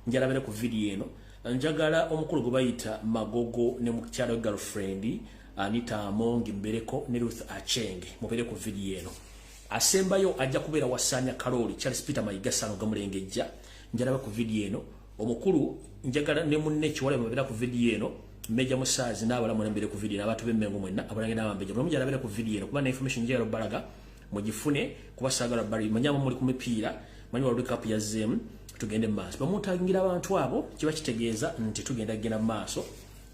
njalabere ku video eno njagala omukulu gwe bayita Magogo ne mukyalo girlfriend Anita Amongi Mbereko ne Ruth Achenge mubere ku video eno asembayo ajja kubeera wasanya Karoli Charles Peter Mayigasano gamulengejja njalaba ku video eno omukulu njagala ne munne kiwale mubera ku video eno Meja Musazi n'abala mulembere ku video abantu bemmengo mwenna abalange n'abambeje bwe mujalabere ku video eno kuba na information njero balaga mugifune kuba sagala bali manyama muri ku mipiira manyi wa recap ya zem tugende maaso bamutangira abantu abo kiba kitegeeza nti tugenda gena maaso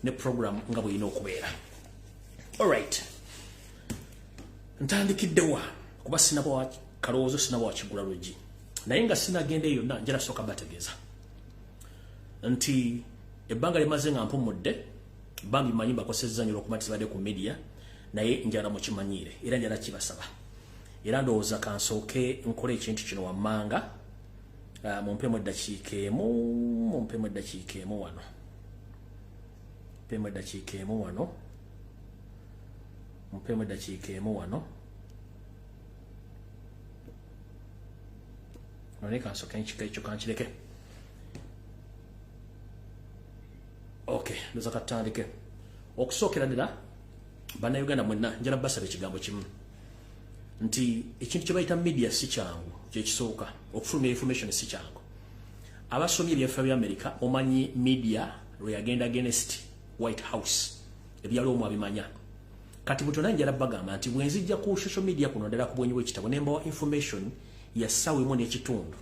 ne program nga bwe ino okubeera. All right, ntandikiddewa kuba sinabo kalowoozo sinabo kigula LUJJI naye nga sinagenda eyo njala soka bategeeza nti ebbanga limaze nga mpumudde bambi manyi bakosezza nnyo okumatizibadde ku media naye njala mukimanyire era njala kibasaba era ndowooza kansooke nkole ekintu kino wammanga mumpemu eddakiika emu wano none kansooke nkika ekyo kankireke. Okay, ndoza katandike okusookera ddala bannayuganda mwenna njala basaba ekigambo kimu nti ekintu kye bayita media si kyangu kyekisooka okufulumya information si kyangu. Abasomye ebyafa bya America omanyi media lwe yagenda against White House ebyalo omu abimanya kati butona njala bagamba nti bwenzijja ku social media kuno ddala ku bwenyi bw'ekitabo nembawa information ya ssaawa emu n'ekitundu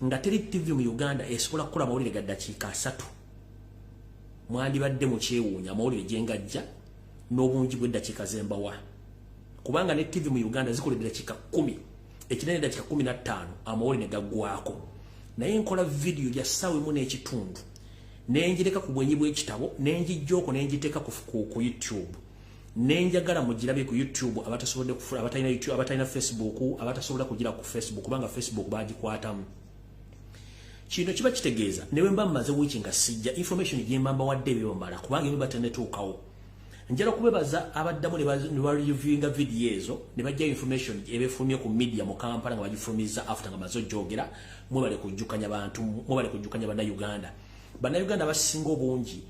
nga teri TV mu Uganda esobola kukola amawulire ga ddakiika 3 mwandibadde mu kyewuunya amawulire gyengajja n'obungi bw'eddakiika zembawa kubanga ne TV mu Uganda zikola eddakiika 10 ekinene eddakiika 15 amawulire ne gaggwako naye nkola video ya ssaawa emu n'ekitundu nenjireka ku bwenyi bw'ekitabo nenjijjoko nenjiteeka ku YouTube nenjagala mugirabe ku YouTube abatasobodde kufuna abatalina YouTube abatalina Facebook abatasobola kugira ku Facebook kubanga Facebook bagikwatamu. Kino kiba kitegeeza newe mba mmaze wiki nga sijja information gyembamba wadde byomala kubanga ebyo batenetuukawo njala kubebaza abaddamu ne bareviewinga video ezo ne bajja information ebefulumye ku media mu Kampala nga bagifulumiza after nga mazo jogera mwebale kujjukanya bantu mwebale kujjukanya bannayuganda bannayuganda basinga obungi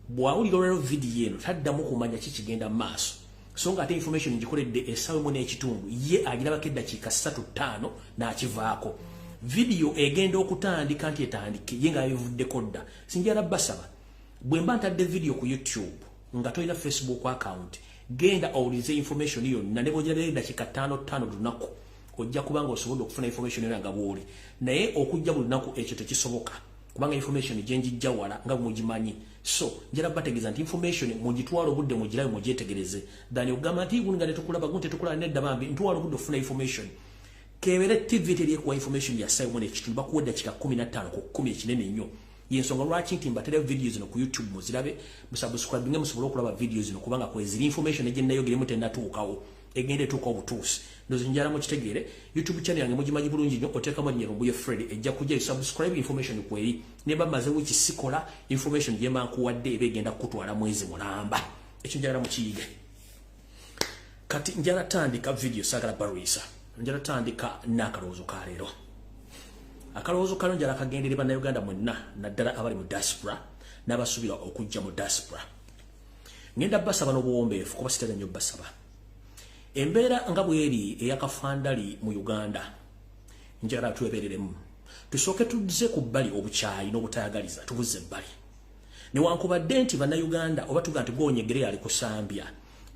bwawulira olwero video eno taddamu kumanya kikigenda maaso so nga ate information ngikoledde essaawa emu n'ekitundu ye agirabako eddakiika 3-5 n'akivaako video egenda okutandika nti etandike ye nga yabivuddeko dda sinjala basaba bwe mba ntadde video ku YouTube nga tolina Facebook account genda owulize information yonna ne bw'ogirabira eddakiika 5 lunaku ojja kubanga osobodde okufuna information yonna nga bw'oli naye okujja buli lunaku ekyo tekisoboka kubanga information gyenjijja wala nga mugimanyi so njala bategeeza nti information mugitwala obudde mugirayo mugyetegereze dani ogamba nti nga tetukulaba gunte tukulaba nedda bambi ntwala obudde ofuna information kebere TV teri kuwa information ya ssaawa emu n'ekitundu bakuwa eddakiika 15 ku 10 ekinene nnyo yensonga lwaki nti mbatera video zino ku YouTube muzirabe musubscribe musobole okulaba video zino kubanga kweziri information egyenayogere mutendatuukawo egende etuuka obutuusi ndozi njala mukitegeere YouTube channel yange mugimanyi bulungi nnyo oteekamu nnyo Lumbuye Fred ejja kujja subscribe information kweri ne bamaze wiki sikola information gyemba nkuwadde ebe egenda kutwala mwezi mulamba ekyo njala mukiyige kati njala tandika video sagala barisa njala tandika n'akalowoozo ka leero akalowoozo kano njala kagendere bannayuganda mwenna naddala abali mu diaspora n'abasuubira okujja mu diaspora ngenda basaba n'obuwombeefu kuba sitera nnyo basaba embeera nga bweri eyakafandali mu Uganda njala twebereremu tusooke tuddize ku bbali obukyayi n'obutayagaliza tubuze ebbali newankubadde nti bannayuganda oba tuga nti gwonyegere yali kusambya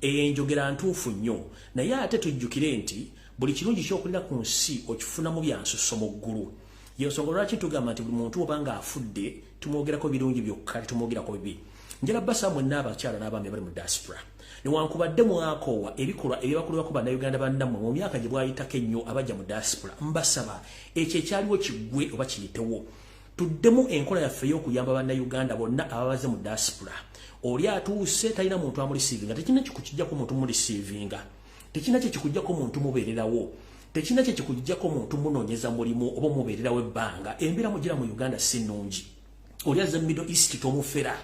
enjogera ntuufu nnyo naye ate tujjukire nti buli kirungi kyokulira ku nsi okifunamu byansusso mu ggulu yensonga lwaki tugamba nti buli muntu oba nga afudde tumwogerako birungi byokka tumwogerako bibi njala basa mwenna abakyala n'abaami abali mu diaspora newankubadde mwakoowa ebikolwa ebyabakolebwako bannayuganda bannammwe mu myaka gye bwayitako ennyo abajja mu diaspora mbasaba ekyo ekyaliwo kiggwe oba kiyitewo tuddemu enkola yaffe y'okuyamba bannayuganda bonna ababaze mu diaspora oli atuuse talina muntu amulisiivinga tekina kikujjako muntu mulisiivinga tekina kikujjako muntu mubeererawo tekina kikujjako muntu munoonyeza mulimu oba mubeererawo ebbanga embeera mugira mu Uganda si nnungi oli aze Middle East tomufera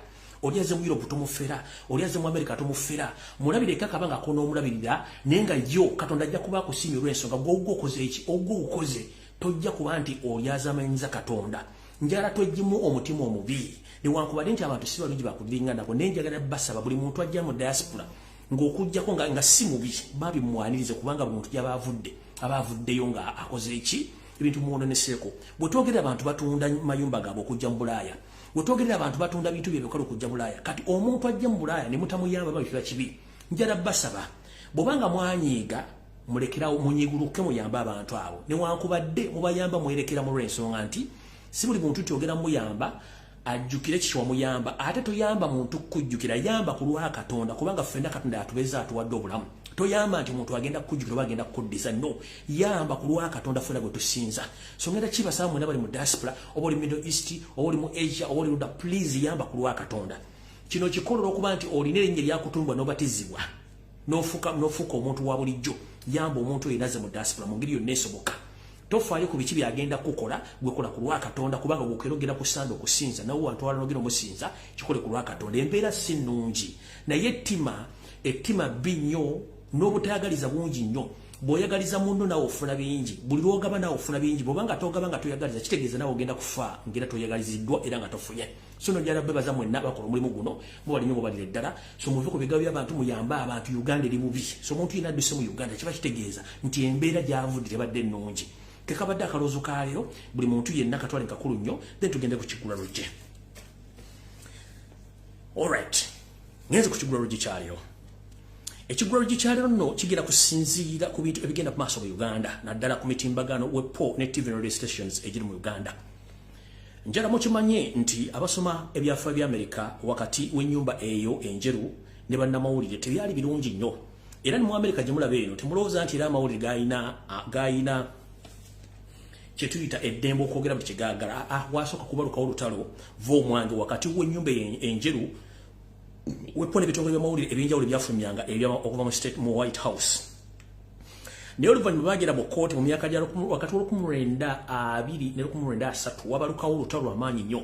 oli aze mu Europe tomufera oli aze mu America tomufera mulabire kakabanga kono omulabirira nenga yo Katonda ajja kuba akusimye olw'ensonga gw'ogwo okoze eki ogwo okoze tojja kuba nti oli azamanyiza Katonda njala twejimu omutima omubi newankubadde nti abantu si balungi bakudingana ko nenjagala basaba buli muntu ajja mu diaspora ng'okujjako nga si mubi babimwanirize kubanga buli muntu abavuddeyo nga akoze eki ebintu muwononeseeko bwe twogerera abantu batunda mayumba gaabwe okujja mu Bulaaya bwe twogerera abantu batunda bintu byebikola okujja Bulaaya kati omuntu ajja mu Bulaaya ne mutamuyamba babikira kibi njala basaba bw'obanga mwanyiiga mulekerawo munyiguluke muyamba abantu abo newankubadde mubayamba mwerekera mu lw'ensonga nti si buli muntu tyogera muyamba ajjukire kichwa muyamba ate toyamba muntu kujjukira yamba ku lwa Katonda kubanga ffenna Katonda atubeza atuwadde obulamu toyamba nti muntu agenda kujjukira oba agenda kuddisa no yamba ku lwa Katonda ffenna gwe tusinza so ngenda kibasaba mwena bali mu diaspora oba oli Middle East oba oli mu Asia oba oli Luda please yamba ku lwa Katonda kino kikolo okuba nti olina erinnya lyakutundwa n'obatizibwa n'ofuka omuntu wa bulijjo yamba omuntu eraze mu diaspora mu ngeri yonna esoboka tofaayo ku biki byagenda kukola gwekola ku lwa Katonda kubanga gwokerogera ku ssande okusinza nawe wantwala nogera omusinza kikole ku lwa Katonda embeera si nnungi naye ettima binyo n'obutayagaliza bungi nnyo bw'oyagaliza munno nawe ofuna bingi buli lwogaba nawe ofuna bingi bw'obanga togaba nga toyagaliza kitegeeza nawe ogenda kufa ngera toyagaliziddwa era nga tofunye so nojala bebaza mwenna bakola omulimu guno mubalime mubalire ddala so muve ku bigabo by'abantu muyambe abantu Uganda eri bubi so omuntu yina adduse mu Uganda kiba kitegeeza nti embeera gy'avudde tebadde nnungi kekabadde akaloozo ka leero buli muntu yenna katwale nkakulu nnyo then tugende ku KIGULA LUJJI alright ngenze ku KIGULA LUJJI kyaleero ekigula LUJJI kyaleero nno kigira kusinziira ku bintu ebigenda ku maaso mu Uganda naddala ku mitimbagano wepo ne TV radio stations egiri mu Uganda njala mukimanye nti abasoma ebyafa bya Amerika wakati w'ennyumba eyo enjeru ne bannamawulire tebyali birungi nnyo era ne mu Amerika gye mulaba eno temulowooza nti era amawulire gayina kyetuyita eddembe okwogera buli kigaagala wasooka kubalukawo olutalo v'omwange wakati w'ennyumba enjeru wepo n'ebitongole by'amawulire ebyenjawulo byafulumyanga okuva mu White House naye oluvannyuma bagera mu kkooti mu myaka gya wakati w'1920 ne 1930 wabalukawo olutalo lw'amaanyi nnyo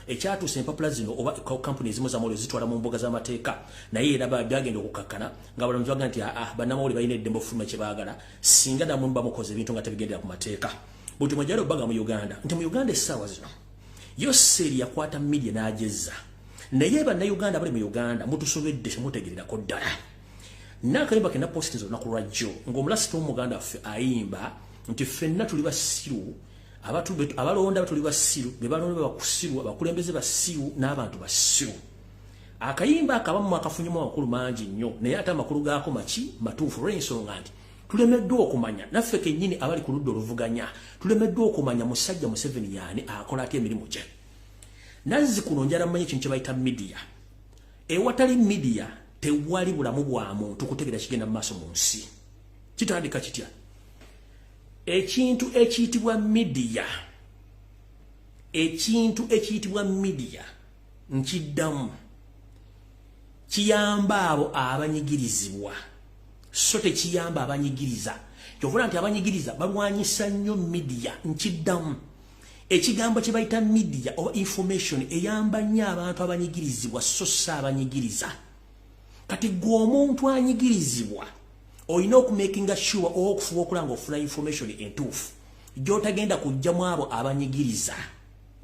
ekyatuusa empapula zino oba kampuni ezimu z'amawulire zitwala mu mbuga z'amateeka naye era byagenda okukakkana nga balamuzi baga nti bannamawulire balina eddembe okufuluma kye baagala singa namwe bamukoze ebintu nga tebigendera ku mateeka buti mwajala obbaga mu Uganda nti mu Uganda essaawa zino Yoseri yakwata media n'agezza naye bannayuganda bali mu Uganda mutusobedde temutegererako ddala n'akayimba kena postinzo olunaku lwajjo ng'omulasita w'omuganda waffe ayimba nti ffenna tuli basiru abalonda tuli basiru be balonda bakusiru abakulembeze basiru n'abantu basiru akayimba akabamu akafunyemu amakulu mangi nnyo naye ate amakulu gaako matuufu olw'ensonga nti tulemeddwa okumanya naffe kennyini abali ku ludda oluvuganya tulemeddwa okumanya musajja Museveni yaani akola atya emirimu gye nazzi kuno njala mmanye ekintu kye bayita media ewatali media tewali bulamu bwa muntu kutegeera kigenda mu maaso mu nsi kitandika kitya ekintu ekiyitibwa media nkiddamu kiyamba abo abanyigirizibwa so tekiyamba abanyigiriza kyovula nti abanyigiriza balwanyisa nnyo media nkiddamu ekigambo kye bayita media oba information eyamba nnyo abantu abanyigirizibwa so si abanyigiriza kati gwe omuntu anyigirizibwa olina okumakinga sure oba okufuba okulanga ofuna information entuufu gy'otagenda kujjamu abo abanyigiriza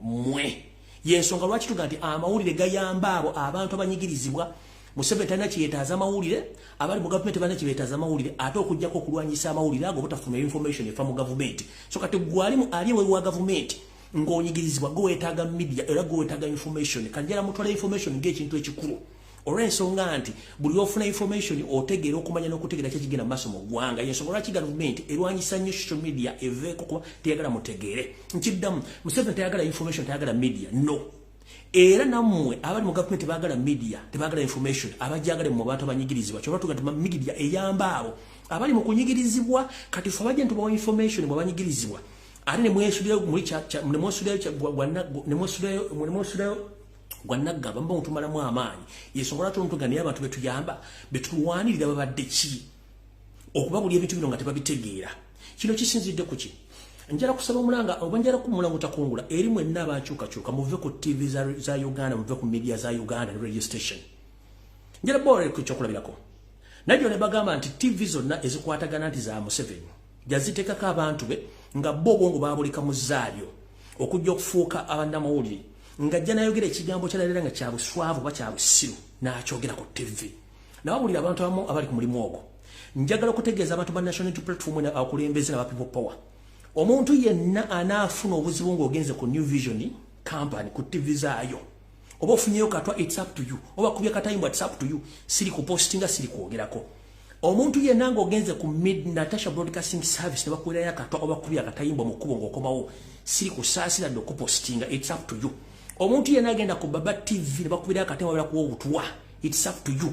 mmwe yensonga lwaki tuga nti amawulire gayamba abo abantu abanyigirizibwa Museveni talina kyeyetaaza amawulire abali mu gavumenti balina kyebetaaza amawulire ate okujjako okulwanyisa amawulire ago obutafuna information efa mu gavumenti so kati gwali ali wa gavumenti ng'onyigirizibwa gwe weetaaga media era gwe weetaaga information kanjala mutwala information ng'ekintu ekikulu olw'ensonga nti buli ofuna information otegeera okumanya n'okutegeera kyekigenda mu maaso mu ggwanga yensonga lwaki gavumenti erwanyisa nnyo social media eveeko kuba teyagala mutegeere nkiddamu Museveni teyagala information teyagala media no era nammwe abali mu gavumenti baagala media tebaagala information abajjagale mu bantu abanyigirizibwa kyova tuga nti media eyamba abo abali mu kunyigirizibwa kati fe abajja ntubawa information bwe banyigirizibwa ate ne mwesulayo gwannaggamba mba mutumalamu amaanyi yensonga lwaki omuntu naye abantu betuyamba betulwanirira babadde ki okuba buli ebintu bino nga tebabitegeera kino kisinzidde ku ki njala kusaba omulanga oba njala kumulango takungula eri mwenna abakyukakyuka muve ku TV za Uganda muve ku media za Uganda ne radio station njala bora ku kyokulabirako najjo ne bagamba nti TV zonna ezikwatagana nti za Museveni jaziteekako abantu be nga bo obwongo babulika mu zaalyo okujja okufuuka abannamawulire ng'ajja n'ayogera ekigambo ky'alalira nga kya buswavu oba kya busiru n'akyogera ku TV. Nawabulira abantu abamu abali ku mulimu ogwo. Njagala okutegeeza abantu ba National Unity Platform abakulembeze n'aba People Power. Omuntu yenna anaafuna obuzibu ng'ogenze ku New Vision Company ku TV zaayo. Oba ofunyeyo katwa, it's up to you. Oba kubya katayimba, it's up to you. Siri ku postinga, siri kwogerako. Omuntu yenna ng'ogenze ku Natasha Broadcasting Service ne bakuwerayo katwa oba kubya katayimba mu kkubo ng'okomawo, siri kusaasira ddwe okupostinga, it's up to you. Omuntu yenna agenda ku Baba TV ne bakubirayo akatayimba balakuwa obutwa, it's up to you.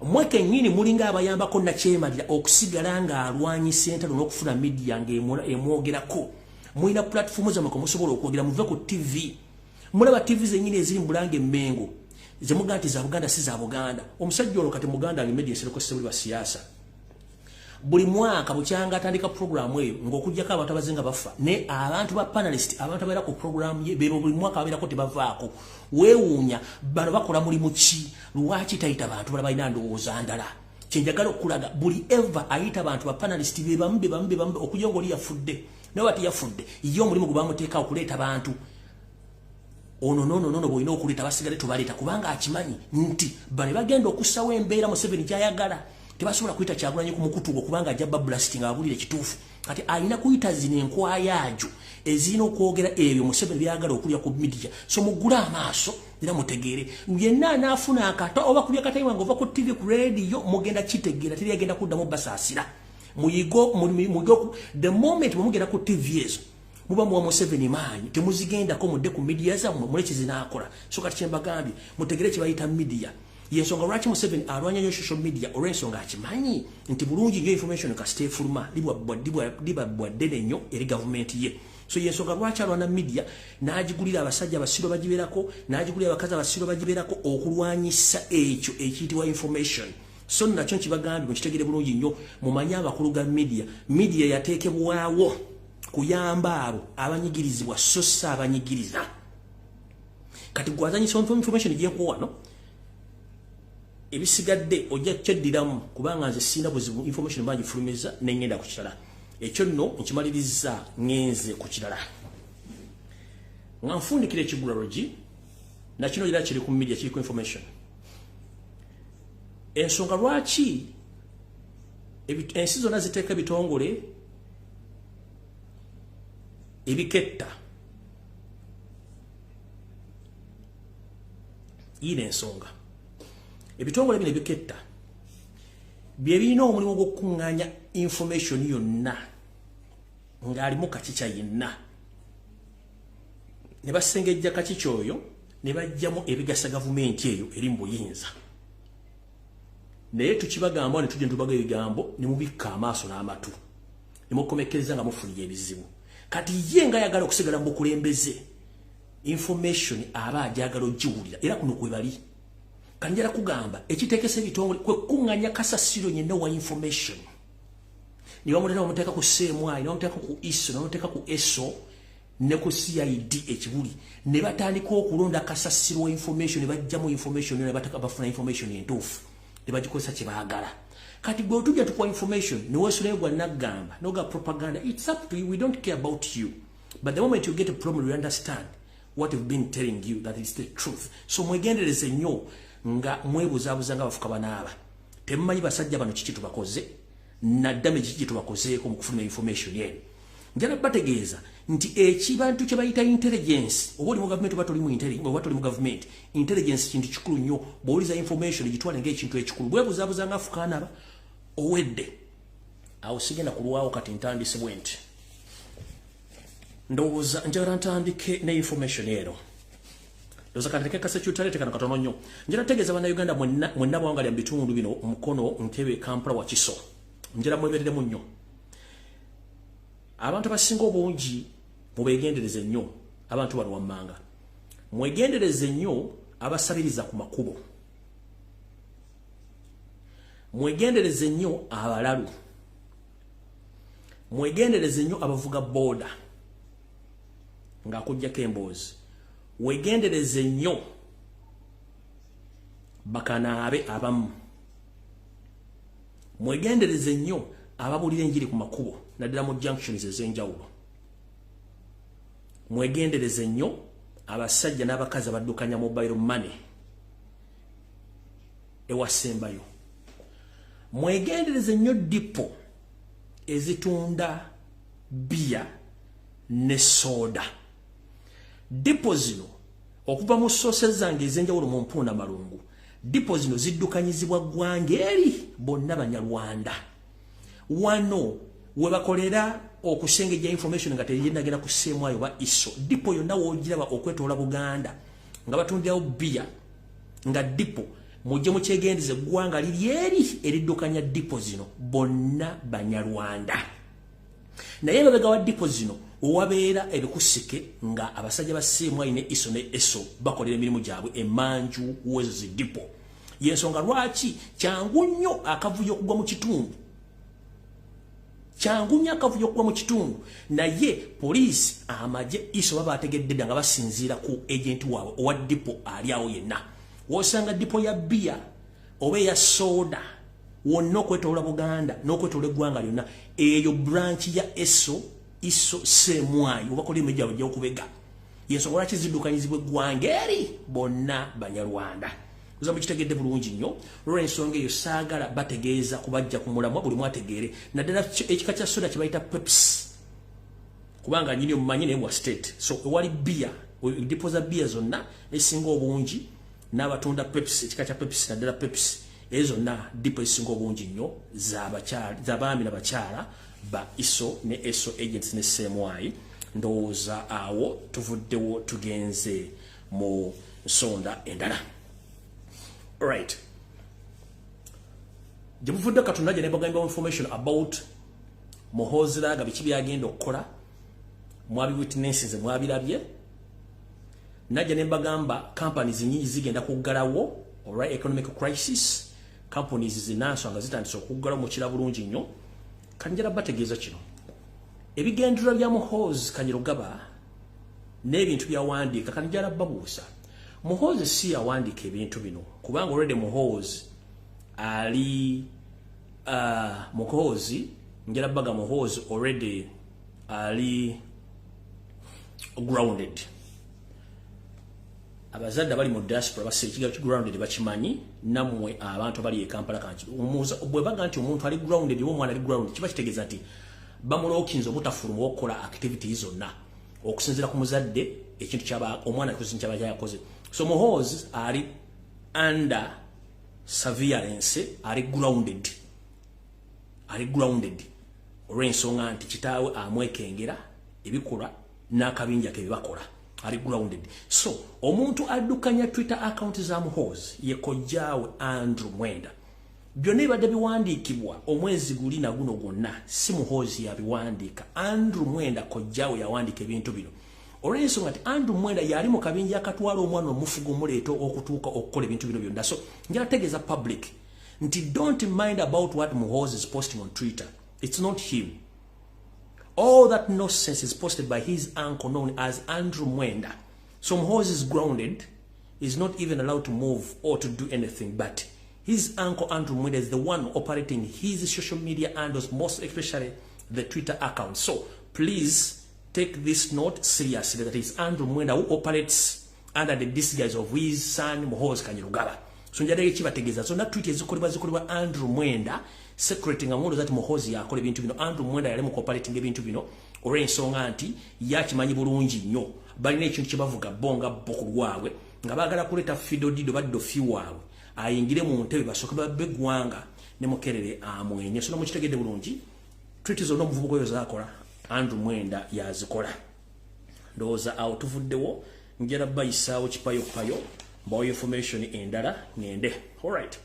Mweke nyini mulinga abayambako nakyemalira okusigala ng'alwanyisa entalo n'okufuna media ng'emwogerako. Mulina platform zammwe kwe musobola okwogera, muve ku TV. Mulaba TV zennyini eziri mu Bulange Mmengo ze muga nti za Buganda si za Buganda. Omusajja ono kati Muganda alimedia sereko sebuli wa siasa. Buli mwaka bukyanga atandika programu eyo ng'okujjako abantu abazenga bafa ne abantu ba panelist abantu abaera ku programu ye bebo buli mwaka abeerako tebavaako. Weewuunya bano bakola mulimu ki? Lwaki tayita abantu bala balina ndowooza ndala? Kyenjagala okulaga buli ever ayita abantu ba panelist be bamu okujja ng'oli yafudde nawe ati yafudde ye omulimu gwe bamuteeka okuleeta abantu. Ono no boyina okuleta basigale tubaleta kubanga akimanyi nti bale bagenda okussawo embeera mu 7 kyayagala tebasobola kuyita Kyagulanyi ku mukutu kubanga ajja blasting abulire kituufu kati ayina kuyita zino enkwayaajo ezina okwogera ebyo mu 7 byagala okulya ku media so mugula amaaso era mutegeere yenna anaafuna akata oba kulya katayima ngova ku TV ku radio mugenda kitegeera teri agenda kuddamu basaasira muyigo the moment mugenda ku TV ezo muba mu 7 maanyi temuzigenda ko mudde ku media zammwe mulekezi n'akola so kati kyembagambye mutegere kye bayita media yensonga lwaki mu 7 alwanya nyo social media olw'ensonga akimanyi nti bulungi yo information ka stay fulma liba bwadde nnyo eri government ye so yensonga lwaki alwana media n'agigulira abasajja abasiro bagiberako n'agigulira abakazi abasiro bagiberako okulwanyisa ekyo ekiyitibwa information. So nakyo nkibagambye mukitegere bulungi nnyo mumanye abakulu ga media yateekebwawo kuyamba abo abanyigirizibwa so sa abanyigiriza kati gwazanyisa information gyenkuwa no ebisigadde ojja kyeddiramu kubanga nze sina buzibu information bangi fulumiza nengenda ku kirala ekyo nno nkimaliriza ngenze ku kirala nga nfundikira ekigula LUJJI nakino era kiri ku media kiri ku information ensonga lwaki ensi zonna ziteeka bitongole ebiketta ine ensonga ebitongole bino ebiketta bye birina omulimu gw'okukuŋŋaanya information yonna ng'alimu kakica yenna ne basengejja kakica oyo ne bajjamu ebigasa gavumenti eyo eri mu buyinza naye tukibagamba ne tujja ne tubaga ebigambo ne mubikka amaaso n'amatu ne mukomekereza nga mufunye ebizibu kati ye nga yagala okusigala mu bukulembeze information aba ajagala ogiwulira era kuno kwe bali kanjala kugamba ekitekese bitongole kwe kuŋŋanya kasasiro yenna wa information ni bamuleta bamuteeka ku CMI ni bamuteeka ku ISO ni bamuteeka ku ESO ne ku CID ekibuli ne batandika okulonda kasasiro wa information ne bajjamu information ne bataka bafuna information entuufu ne bagikozesa kye baagala kati gwe otujja tukuwa information ne weesuleyo gwa naggamba noga propaganda it's up to you we don't care about you but the moment you get a problem you understand what we've been telling you that is the truth so mwegendereze nnyo nga mwebuzaabuza nga bafuka banaaba temumanyi basajja bano kiki tubakoze naddame kiki tubakozeeko mu kufuna information yenu njala bategeeza nti ekibantu kye bayita intelligence oba oli mu government oba toli mu intelligence oba toli mu government intelligence kintu kikulu nnyo bw'oliza information gitwale ng'ekintu ekikulu bwebuzaabuza nga afuka anaaba owedde awo sigenda kulwawo kati ntandise bwe nti ndowooza njagala ntandike ne information eno ndowooza kanteke kasekyutalete kano katono nnyo njala tegeeza bannayuganda mwenna bwangalya mu bitundu bino Mukono Ntebe Kampala Wakiso njala mwebereremu nnyo abantu abasinga obungi mubegendereze nnyo abantu bano wammanga mwegendereze nnyo abasabiriza ku makubo mwegendereze nnyo abalalu mwegendereze nnyo abavuga boda ng'akuggyako emboozi wegendereze nnyo bakanaabe abamu mwegendereze nnyo ababulira enjiri ku makubo naddala mu junctions ez'enjawulo mwegendereze nnyo abasajja n'abakazi abaddukanya mobile money ewasembayo. Mwegendereze nnyo dipo ezitunda bia ne soda. Dipo zino okuva mu sources zange ez'enjawulo mu Mpunda Malungu, dipo zino ziddukanyizibwa ggwanga eri bonna Banyarwanda. Wano we bakolera okusengejja information nga teryendagenda kuseemwayo ba iso. Dipo yonna woogiraba okwetoola Buganda nga batundirawo bia nga dipo mujje mukyegendeze ggwanga liri eri eriddukanya dipo zino bonna Banyarwanda. Naye emabega wa dipo zino owabeera ebikusike nga abasajja baseemwayo ne iso ne eso bakolera emirimu gyabwe emanju wezo zi dipo. Yensonga lwaki kyangu nnyo akavuyo okugwa mu kitundu. Kyangu nnyo akavuyo okugwa mu kitundu. Naye poliisi amagye iso baba bategedde nga basinziira ku agent waabwe owa dipo ali awo yenna. Wosanga dipo ya bia oba ya soda wonna okwetoola Buganda n'okwetoola eggwanga lyonna eyo branch ya iso seemwayo bakola emirimu gyabwe gy'okubega. Yensonga lwaki ziddukanyizibwa eggwanga eri bonna Banyarwanda. Uza mukitegedde bulungi nnyo olw'ensonga eyo saagala bategeeza kubajja ku mulamwa buli mwategeere naddala ekika kya soda kye bayita Pepsi kubanga nyini omumanyi naye bwa state. So ewali bia dipo za bia zonna esinga obungi n'abatunda Pepsi ekika kya Pepsi naddala Pepsi ezo zonna dipo esinga obungi nnyo z'abaami n'abakyala ba iso ne eso agents ne seemwayi. Ndowooza awo tuvuddewo tugenze mu nsonda endala. Right. Jebuvudde Katonda je nebagamba information about Muhozira biki byagenda okukola mwabi witnesses mwabirabye. Najja nebagamba companies nyingi zigenda kuggalawo, alright, economic crisis. Companies zinansonga zitandise okuggala mu kira bulungi nnyo. Kanjala bategeeza kino. Ebigendera bya Muhozi Kanyirugaba n'ebintu byawandiika kanjala babuusa. Muhozi si yawandiika ebintu bino kubanga already Muhozi ali Muhozi njala baga Muhozi already ali grounded. Abazadde bali mu diaspora basekiga grounded bakimanyi namwe abantu bali e Kampala kanki bwe baga nti omuntu ali grounded wo mwana ali grounded kiba kitegeeza nti bamulookinze obutafuluma okukola activities zonna okusinzira ku muzadde ekintu kyaba omwana kuzinja kyaba yakoze. So Muhozi ali under surveillance, ari grounded. Olw'ensonga nti kitaawe amwekengera ebikola n'akabinja ke bibakola. Ari grounded. So omuntu addukanya Twitter account za Muhozi ye kojjaawe Andrew Mwenda. Byonna ebadde biwandiikibwa omwezi guli na guno gwonna si Muhozi yabiwandiika. Andrew Mwenda kojjaawe yawandiika ebintu bino. Olw'ensonga nti Andrew Mwenda yali mu kabinja akatwala omwana omufugo omuleeta okutuuka okukola ebintu bino byonna. So njala tegeeza public nti don't mind about what Muhozi is posting on Twitter. It's not him. All that nonsense is posted by his uncle known as Andrew Mwenda. So Muhozi is grounded, is not even allowed to move or to do anything, but his uncle Andrew Mwenda is the one operating his social media handles, most especially the Twitter account. So please take this note seriously that it's Andrew Mwenda who operates under the disguise of his son Muhozi Kanyirugaba. So njadege kibategeeza so na tweet zikolebwa Andrew Mwenda secreting amondo that Muhozi yakola ebintu bino. Andrew Mwenda yali mu operating ebintu bino olw'ensonga nti yakimanyi bulungi nnyo balina ekintu kye bavuga bonga bokulwawe nga baagala kuleeta Fido Dido baddo fiwawe ayingire mu ntebe basooke babbe gwanga ne mukerere amwenye. So mukitegedde bulungi tweet zonna omuvubuka oyo zaakola Andrew Mwenda yazikola. Ndowooza awo tuvuddewo njala bayisaawo kipayopayo mbawo information endala ngende. Alright.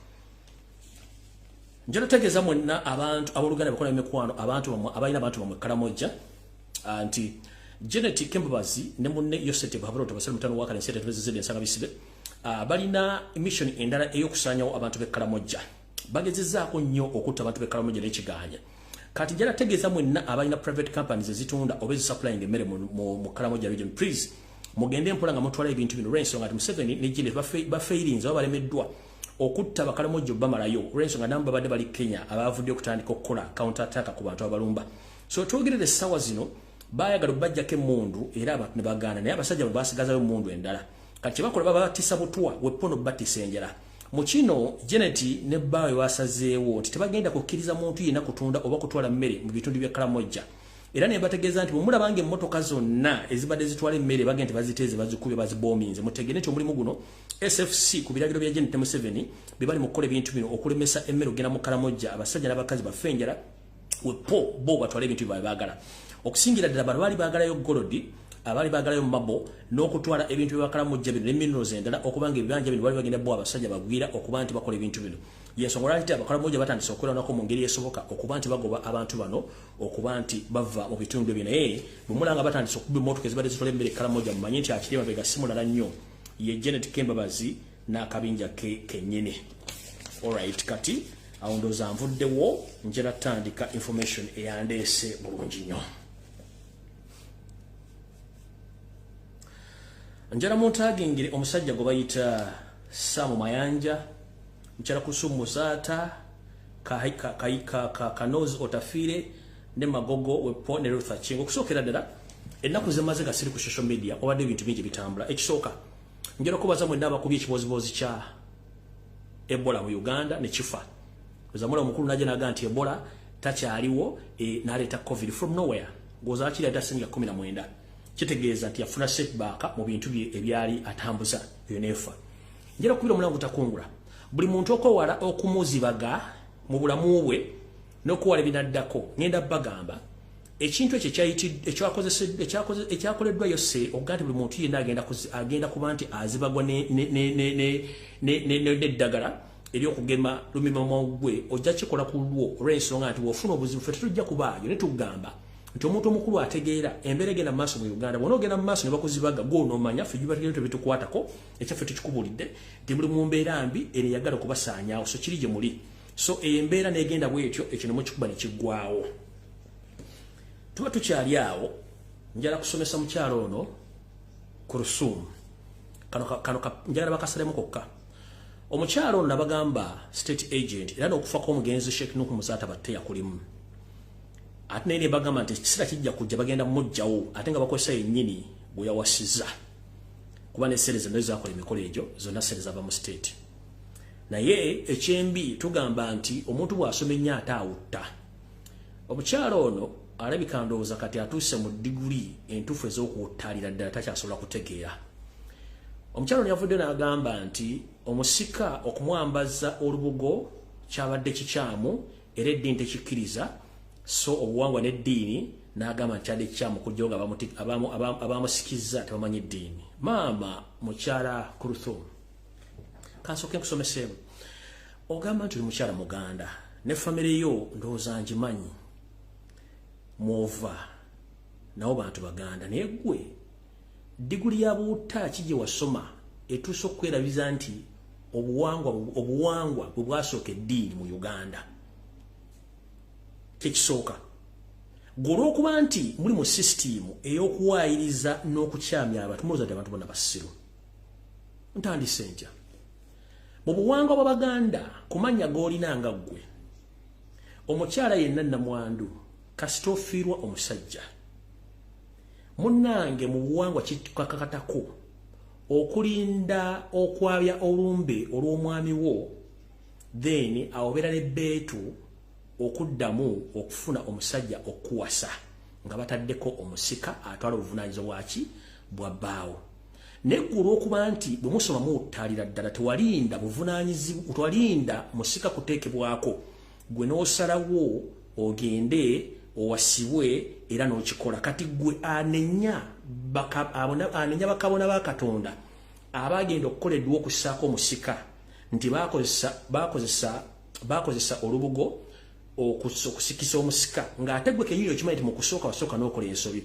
Njala tegeeza mwenna abantu aboluganda bakola emikwano abantu abalina abantu bamwe Kalamojja anti Janet Kembabazi ne munne Yosete Bahabroto basale mutano waka nsete tubezeze ensanga bisibe balina mission endala eyokusanyawo abantu be Kalamojja bagezezzaako nnyo okutta abantu be Kalamojja n'ekiganya. Kati njala tegeeza mwenna abalina private companies ezitunda obezi supplying emmere mu Kalamojja region, please mugende mpola nga mutwala ebintu bino olw'ensonga nti Museveni ne Jine bafeirinze oba balemeddwa okutta Bakalamojja bamalayo olw'ensonga nabo babadde bali Kenya abavudde okutandika okukola counter attack ku bantu abalumba. So twogerere essaawa zino bayagala bajjako emmundu era abantu ne bagaana naye abasajja basigazayo emmundu endala kati bakola babatisa butwa wepono batisa enjala mu kino Janet ne bawe wasazeewo nti tebagenda kukkiriza muntu yina kutunda oba kutwala mmere mu bitundu bya Kalamojja era ne bategeeza nti mumula bange emmotoka zonna ezibadde zitwala emmere bagenda baziteeze bazikube bazibominze mutegene nti omulimu guno SFC ku biragiro bya Janet Museveni bibali mu kukola ebintu bino okulemesa emmere ogenda mu Kalamojja abasajja n'abakazi bafenjala wepo bo batwala ebintu byabagala okusingira ddala bano baali baagalayo golodi abali baagalayo mabo n'okutwala ebintu by'Akalamojja bino ne minerals endala okubanga ebibanja bino bali bagenda bo abasajja bagwira okuba nti bakola ebintu bino yensonga lwaki Abakalamojja batandise okukolanako mu ngeri esoboka okuba nti bagoba abantu bano okuba nti bava mu bitundu bino naye bwe mulanga batandise okuba emmotoka ezibadde zitwala emmere Kalamojja mumanye nti akiri emabega si mulala nnyo ye Janet Kembabazi n'akabinja ke kennyini. Alright, kati awo ndowooza nvuddewo njala tandika information eyandeese bulungi nnyo. Njala muntagingire omusajja gwe bayita NAMAYANJA mchala kusumu musata kanozi otafire ne magogo wepo ne Ruth Achingo kusokera ddala ennaku zemaze gasiri ku social media obadde ebintu bingi bitambula ekisooka njala kubaza mwe ndaba kubye ekibozibozi kya Ebola mu Uganda ne kifa zamula omukulu naje naga nti Ebola takyaliwo naleta COVID from nowhere goza akiri adasinga 19 kitegeeza nti yafuna setback mu bintu bye ebyali atambuza yonefa njala kubira mulango takungula buli muntu okowala okumuzibaga mu bulamu bwe n'okuwala ebinaddako ngenda bagamba ekintu ekyakoleddwa yose ogati buli muntu yenna agenda kuba nti azibagwa n'eddagala eryokugema lumimamo gwe ojja kikola ku lwo olw'ensonga nti wofuna obuzibu ffe tetujja kubaayo ne tugamba nti omuntu omukulu ategeera embeera egenda mu maaso mu Uganda bw'onoogenda mu maaso ne bakuzibaga gw'onoomanya ffe gibategere tebitukwatako ekyaffe tukikubulidde nti muli mu mbeera mbi eno eyagala okubasaanyaawo so kiri gye muli so embeera n'egenda bw'etyo ekyo ne mukikuba ne kiggwaawo tuba tukyali awo njala kusomesa mukyalo ono ku Rusuumu kano njala bakasalemu kokka omukyalo ono nabagamba state agent era n'okufa kw'omugenzi Sheikh Nuhu Musaata batte yakulimu ate naye bagamba nti ekisira kijja kujja bagenda mujjawo ate nga bakozesa yennyini bwe yawasiza kuba n'essere zonna ezakola emikolo egyo zonna ssere zava mu state naye ekyembi tugamba nti omuntu bw'asoma ennyo ate awutta omukyalo ono alabika ndowooza kati atuuse mu diguli entuufu ez'okuwuttaalira ddala takyasobola kutegeera omukyalo ono yavudde n'agamba nti omusika okumwambaza olubugo kyabadde kikyamu era eddiini tekikkiriza so obuwangwa n'eddiini n'agamba nti kyadde kikyamu kujja nga abamusikizza tebamanyi eddiini maama mukyala ku Rusuumu kansooke nkusomeseemu ogamba nti oli mukyala Muganda ne famire yo ndowooza ngimanyi mwova nawo bantu Baganda naye ggwe diguli ya buutta ki gye wasoma etuusa okwerabiza nti obuwangwa bwe bwasooka eddiini mu Uganda tekisooka gwe olw'okuba nti muli mu sisitimu ey'okuwaayiriza n'okukyamya abantu muloza nti abantu bonna basiru ntandise ntya mu buwangwa bw'Abaganda ku mannya g'olina nga ggwe omukyala yenna nnamwandu kasita ofiirwa omusajja munnange mu buwangwa kikakatako okulinda okwabya olumbe olw'omwami wo then awobeera n'ebbeetu okuddamu okufuna omusajja okuwasa nga bataddeko omusika atwala obuvunaanyizibwa bwaki bwa bbaawo neggwe olw'okuba nti bwe musoma muwuttaalira ddala tewalinda buvunaanyizibwa twalinda musika kuteekebwako gwe n'osalawo ogende owasibwe era n'okikola kati gwe anenya bakabona ba Katonda abagenda okukoleddwa okussaako omusika nti bakozesa olubugo okusikisa omusika ng'ate gwe kenyini okimanyi nti mu kusooka wasooka n'okola ensobi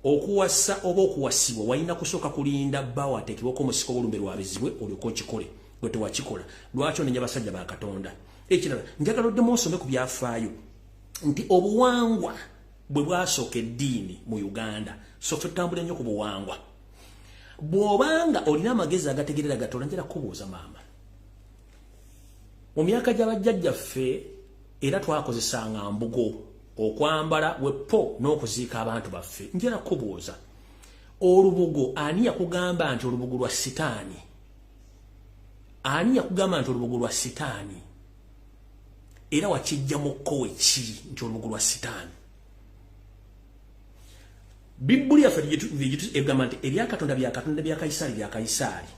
okuwasa oba okuwasibwa walina kusooka kulinda bbaawo ateekebwako omusika olumbe lwabizibwe olyoka okikole gwe tewakikola lwaki onenya basajja ba Katonda ekirala njagala oddemu osome ku byafaayo nti obuwangwa bwe bwasooka eddiini mu Uganda so tutambula nnyo ku buwangwa bw'obanga olina amagezi agategerera Katonda njala kubuuza maama mu myaka gy'abajjajjaffe era twakozesanga mbugo okwambala wepo n'okuziika abantu baffe. Njala kubuuza olubugo ani yakugamba nti olubugo lwa sitaani? Ani yakugamba nti olubugo lwa sitaani? Era wakijja mukko eki nti olubugo lwa sitaani? Bibuli yaffe egamba nti ebya Katonda bya Katonda, bya Kaisari bya Kaisari.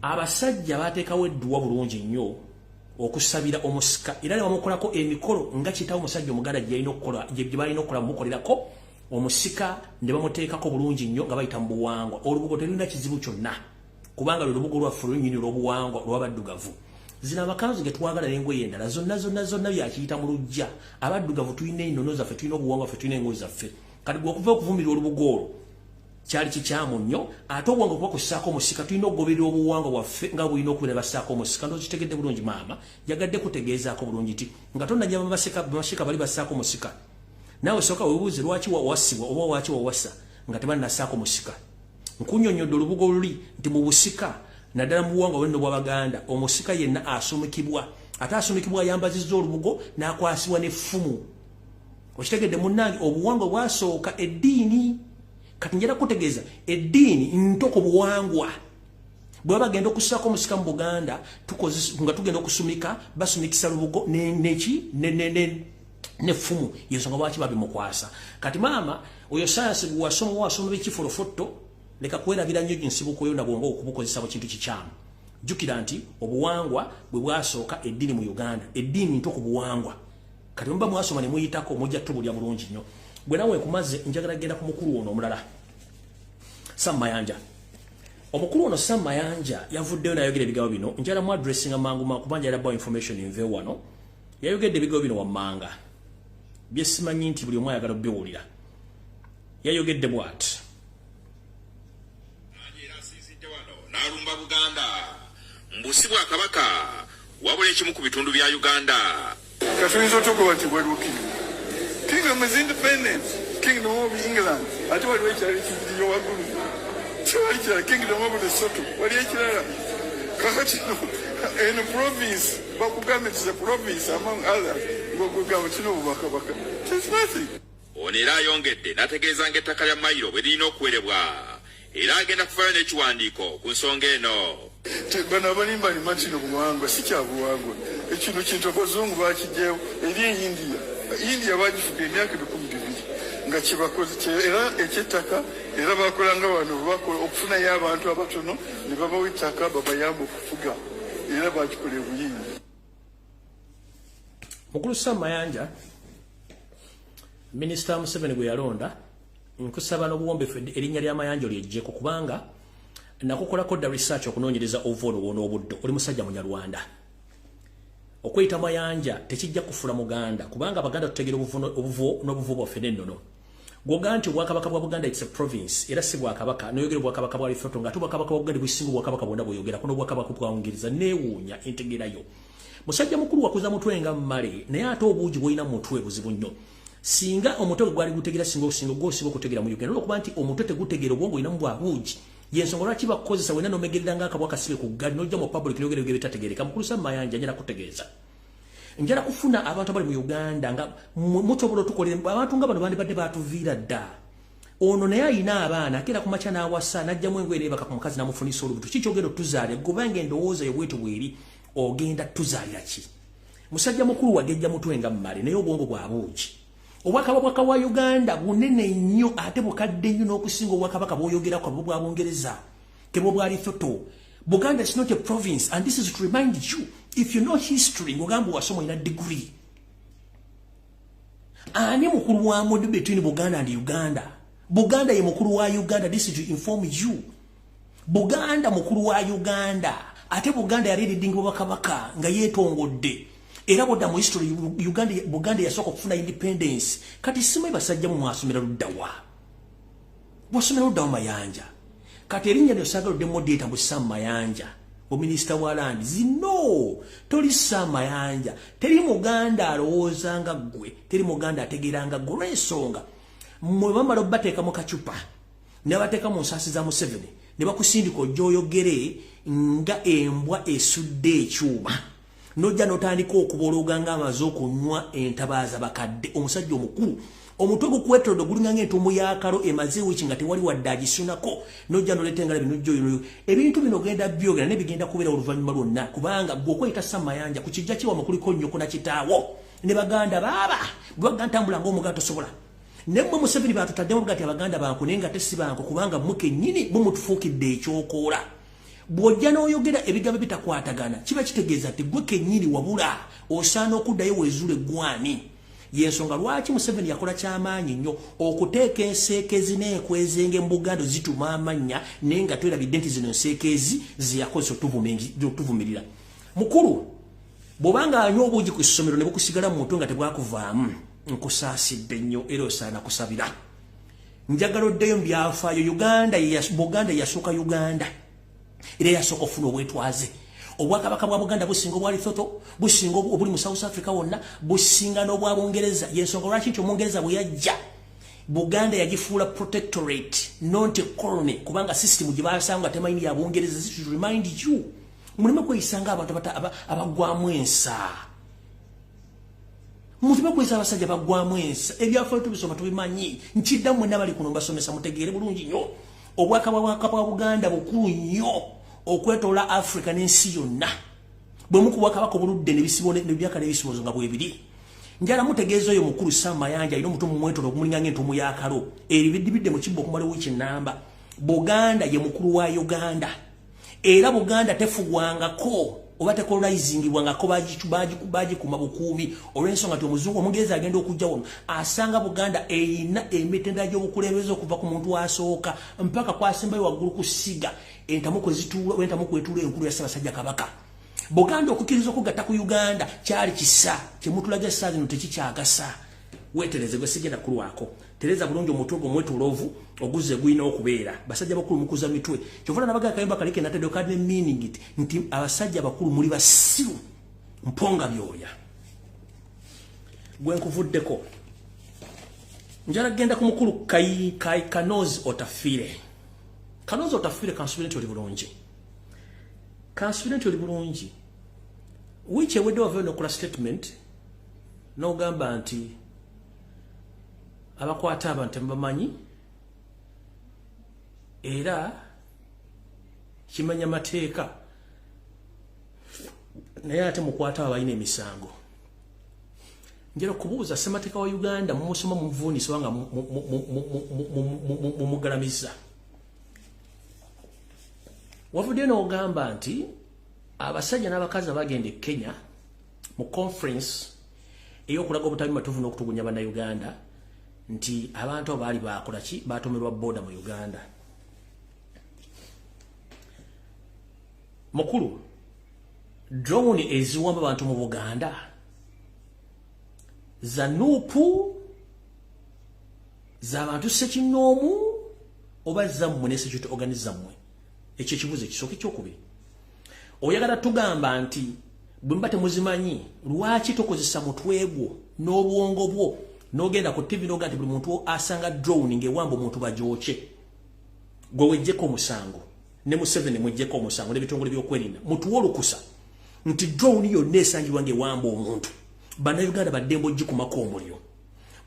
Abasajja bateekawo edduwa bulungi nnyo okusabira omusika, era ne bamukolako emikolo nga kitawo omusajja omuganda gye balina okukola mukolerako omusika ne bamuteekako bulungi nnyo nga bayita mu buwangwa. Olubugo terulina kizibu kyonna kubanga lwe lubugo lwaffe olw'ennyini olw'obuwangwa olw'abaddugavu. Zino amakanzu ge twagala n'engoye endala zonna byakiyita mu luggya. Abaddugavu tulina ennono zaffe, tulina obuwangwa ffe, tulina engoye zaffe. Kati gwe okuva okuvumirira olubugo olwo kyali kikyamu nnyo, ate obuwangwa kuba kusaako omusika tulina okugoberera obuwangwa bwaffe nga bulina okuba ne basaako omusika. Ndokitegedde bulungi maama, yagadde kutegeezaako bulungi ti nga tonnajja bamashika bali basaako omusika. Naawe sooka weebuuze lwaki wawasibwa oba lwaki wawasa nga tebannasaako omusika. Nkunnyonnyodde olubugo luli nti mu busika naddala mu buwangwa bwenno bw'Abaganda omusika yenna asumikibwa, ate asumikibwa ayambazizza olubugo n'akwasibwa n'effumu. Okitegedde munnange, obuwangwa bwasooka eddiini. Kati njala kutegeeza eddiini nto ku buwangwa. Bwe bagenda okusaako omusika mu Buganda nga tugenda okusumika, basumikisa lubugo n'effumu. Y'ensonga lwaki babimukwasa. Kati maama oyo sayansi gwe wasoma b'ekifolofoto, leka kwerabira nnyo ensibuko yo na bwongo okubukozesa mu kintu kikyamu. Jjukira nti obuwangwa bwe bwasooka eddiini mu Uganda, eddiini nto ku buwangwa. Kati muba mwasoma ne muyitako mujja tubulya bulungi nnyo. Bwe nawe kumaze njagala genda ku mukulu ono omulala, Sam Mayanja. Omukulu ono Sam Mayanja yavuddeyo n'ayogera ebigambo bino. Njala mu addressinga mangu kubanja yalabbawo information nve wano. Yayogedde ebigambo bino wammanga bye simanyi nti buli omu ayagala obbiwulira. Yayogedde bw'ati: Nalumba Buganda mbusi bwa Kabaka wabula ekimu ku bitundu bya Uganda. Katuyinza otugoba nti bweruki Kingdom is independent. Kingdom of England. Ati waliwo ekyalo ekibiriyo waggulu. Tewali kirala. Kingdom of Lesotho. Waliyo ekirala. Kakati in a province, bakugamba nti is a province among others. Bakugamba kino obubakabaka. There's nothing. Ono era ayongedde n'ategeeza ng'ettaka lya Mayiro bwe lirina okuwerebwa. Era agenda kufaayo n'ekiwandiiko ku nsonga eno. Bano abalimba ni makino buwangwa si kya buwangwa. Ekino kintu abazungu bakiggyewo eri India bagifuga emyaka 12 nga kibakoze era ekyettaka era bakolanga wano okufunayo abantu abatono ne babawa ettaka babayamba okufuga era bakikola obuyinza. Mukulu Sam Mayanja, Minisita Museveni gwe yalonda, nkusaba n'obuwombeefu erinnya lya Mayanja lyejjeko kubanga nakukolako dda research okunoonyereza ovolo w'onoobuddo. Oli musajja Munyarwanda. Okweyita Mayanja tekijja kufula Muganda kubanga Abaganda tutegeera obuvo n'obuvo bwaffe n'ennono. Gwoga nti Obwakabaka bwa Buganda it's a province era si Bwakabaka n'oyogera Obwakabaka bwa Lesotho nga ate Obwakabaka bwa Buganda businga Obwakabaka bwonna bw'oyogera ko n'Obwakabaka bwa Bungereza neewuunya entegeerayo. Musajja mukulu wakuza mutwe nga mmale naye ate obuugi bw'olina mu mutwe buzibu nnyo. Singa omutwe gwali gutegeera singa gw'osiba okutegeera mu Uganda olw'okuba nti omutwe tegutegeera obwongo olinamu bwa buugi. Yensonga lwaki bakukozesa wena n'omegerera ng'akabwa kasibe ku gali n'ojja mu public n'oyogera ebyo bitategeereka. Mukulu Sam Mayanja njala kutegeeza. Njala kufuna abantu abali mu Uganda nga mutobola tukolera abantu nga bano bandibadde batuviira dda. Ono naye ayina abaana akera ku makya n'awasa n'ajjamu engoye n'ebaka ku mukazi n'amufunisa olubuto. Kiki ogenda tuzaale gubanga endowooza y'obwetu bweri ogenda tuzaalira ki? Musajja mukulu wagejja mutwe nga mmale naye obwongo bwa buugi. Obwakabaka bwa Uganda bunene nnyo ate bukadde nnyo n'okusinga obwakabaka bw'oyogerako bwa Bungereza kebwo bwa Lesotho. Buganda is not a province, and this is to remind you, if you know history, Mugambo wasoma in a degree. Ani mukulu wa mudu between Buganda and Uganda. Buganda ye mukulu wa Uganda, this is to inform you. Buganda mukulu wa Uganda. Ate Buganda ya ready dingo wakabaka, nga yetongodde. Era bodda mu history Buganda yasooka okufuna independence. Kati sima basajja mu masomero luddawa. Wasomero luddawa Mayanja. Kati erinnya ly'osagaludde modeta mu Sam Mayanja, ominisita wa land. Zino toli Sam Mayanja. Teri Muganda alowooza nga ggwe, teri Muganda ategeera nga ggwe. Olw'ensonga mmwe bamala obbateeka mu kacupa ne bateeka mu nsaasi za Museveni ne bakusindika ojja oyogere nga embwa esudde ekyuma. nojja notandika okubologa ng'amaze okunywa entabaaza bakadde omusajja omukulu omutwe gukwetolodde gulinga ng'entuumu y'akalo emaze wiiki nga tewali wadde agisunako nojja noleeta engala binojjoyo ebintu bino genda byogera ne bigenda kubeera oluvannyuma lwonna kubanga gwe okweyita Namayanja ku kijja kiwama kuliko nnyoko na kitaawo ne baganda baaba bwe baganda ntambula ng'omuganda tosobola ne mmwe Museveni baatutaddemu bugati abaganda banku naye nga tesi banku kubanga mmwe kennyini mumutufuukidde ekyokoola bw'ojja n'oyogera ebigambo bitakwatagana kiba kitegeeza nti gwe kennyini wabula osaana okuddayo weezuula eggwani yensonga lwaki Museveni yakola kyamaanyi nnyo okuteeka enseekezi n'ekwezenge mu Buganda zituma amannya naye nga twerabidde nti zino enseekezi zeyakozesa otuvumirira mukulu bw'obanga anywa obuugi ku ssomero ne bukusigala mu mutwe nga tebwakuvaamu nkusaasidde nnyo era osaana kusabira njagala oddeyo mu byafaayo Buganda yasooka Uganda era yasooka okufuna obwetwaze obwakabaka bwa Buganda businga obwa Lesotho businga obuli mu South Africa wonna businga n'obwa Bungereza yensonga lwaki nti Omungereza bwe yajja Buganda yagifuula protectorate not colony kubanga system gye basanga temayini ya Bungereza to remind you mulime kweyisanga abantu abagwamu ensa mulime kweyisa abasajja bagwamu ensa ebyafaayo tubisoma tubimanyi nkiddamu mwenna bali kuno mbasomesa mutegeere bulungi nnyo obwakabaka bwa Buganda bukulu nnyo okwetoola Africa n'ensi yonna bwe mukubwakabaka obuludde nebyaka n'ebisibozo nga bwebiri njala mutegeeza oyo mukulu Namayanja alina omutumu mwetoola okumulinga ng'entuumu y'akalo ebidibidde mu kibbo okumala wiiki ennamba Buganda ye mukulu wa Uganda era Buganda tefugwangako oba tekolonizingibwangako bagikuma bukuumi olw'ensonga nti omuzungu Omungereza agenda okujja wano asanga Buganda erina emitendera gy'obukulembeze okuva ku muntu asooka mpaka kwasembayo waggulu ku ssiga entamu kwezituula entamu kwetuula enkulu ya Ssaabasajja Kabaka Buganda okukkiriza okugatta ku Uganda kyali kisa kyemutulaga essaawa zino tekikyagasa weetereze gwe sigenda kulwako tereza bulungi omutwe gw'omwetuloovu oguzze gulina okubeera basajja bakulu mukuza mitwe kyovula nabaga akayimba kalike natedde okadde meaning nti abasajja bakulu muli basiru mponga byoya gwe nkuvuddeko njala genda ku mukulu Kanozi Otafire kansubire nti oli bulungi wiiki ewedde wavayo nokola statement n'ogamba nti abakwata abantu bamanyi era kimanya mateeka naye ate mukwata abalina emisango njera okubuuza ssemateeka wa Uganda mumusoma mumuvuunisa wanga mumugalamiza wavuddeyo n'ogamba nti abasajja n'abakazi abagenda e Kenya mu conference ey'okulaga obutabi matuufu n'okutugunya bannayuganda nti abantu abo baali bakola ki batomerwa boda mu Uganda mukulu drone eziwamba abantu mu Buganda zanupu z'abantu ssekinnoomu oba zammwe ne security organizammwe ekyo ekibuzo ekisooka ekyokubiri oyagala tugamba nti bwe mba temuzimanyi lwaki tokozesa mutwe gwo n'obwongo bwo n'ogenda ku TV n'ogamba nti buli muntu asanga drone ng'ewamba omuntu bajooke gwe wejjeko omusango ne Museveni mwejjeko omusango n'ebitongole by'okwerinda mutuwe olukusa nti drone yonna esangibwa ng'ewamba omuntu bannayuganda baddembe ogikumako omuliro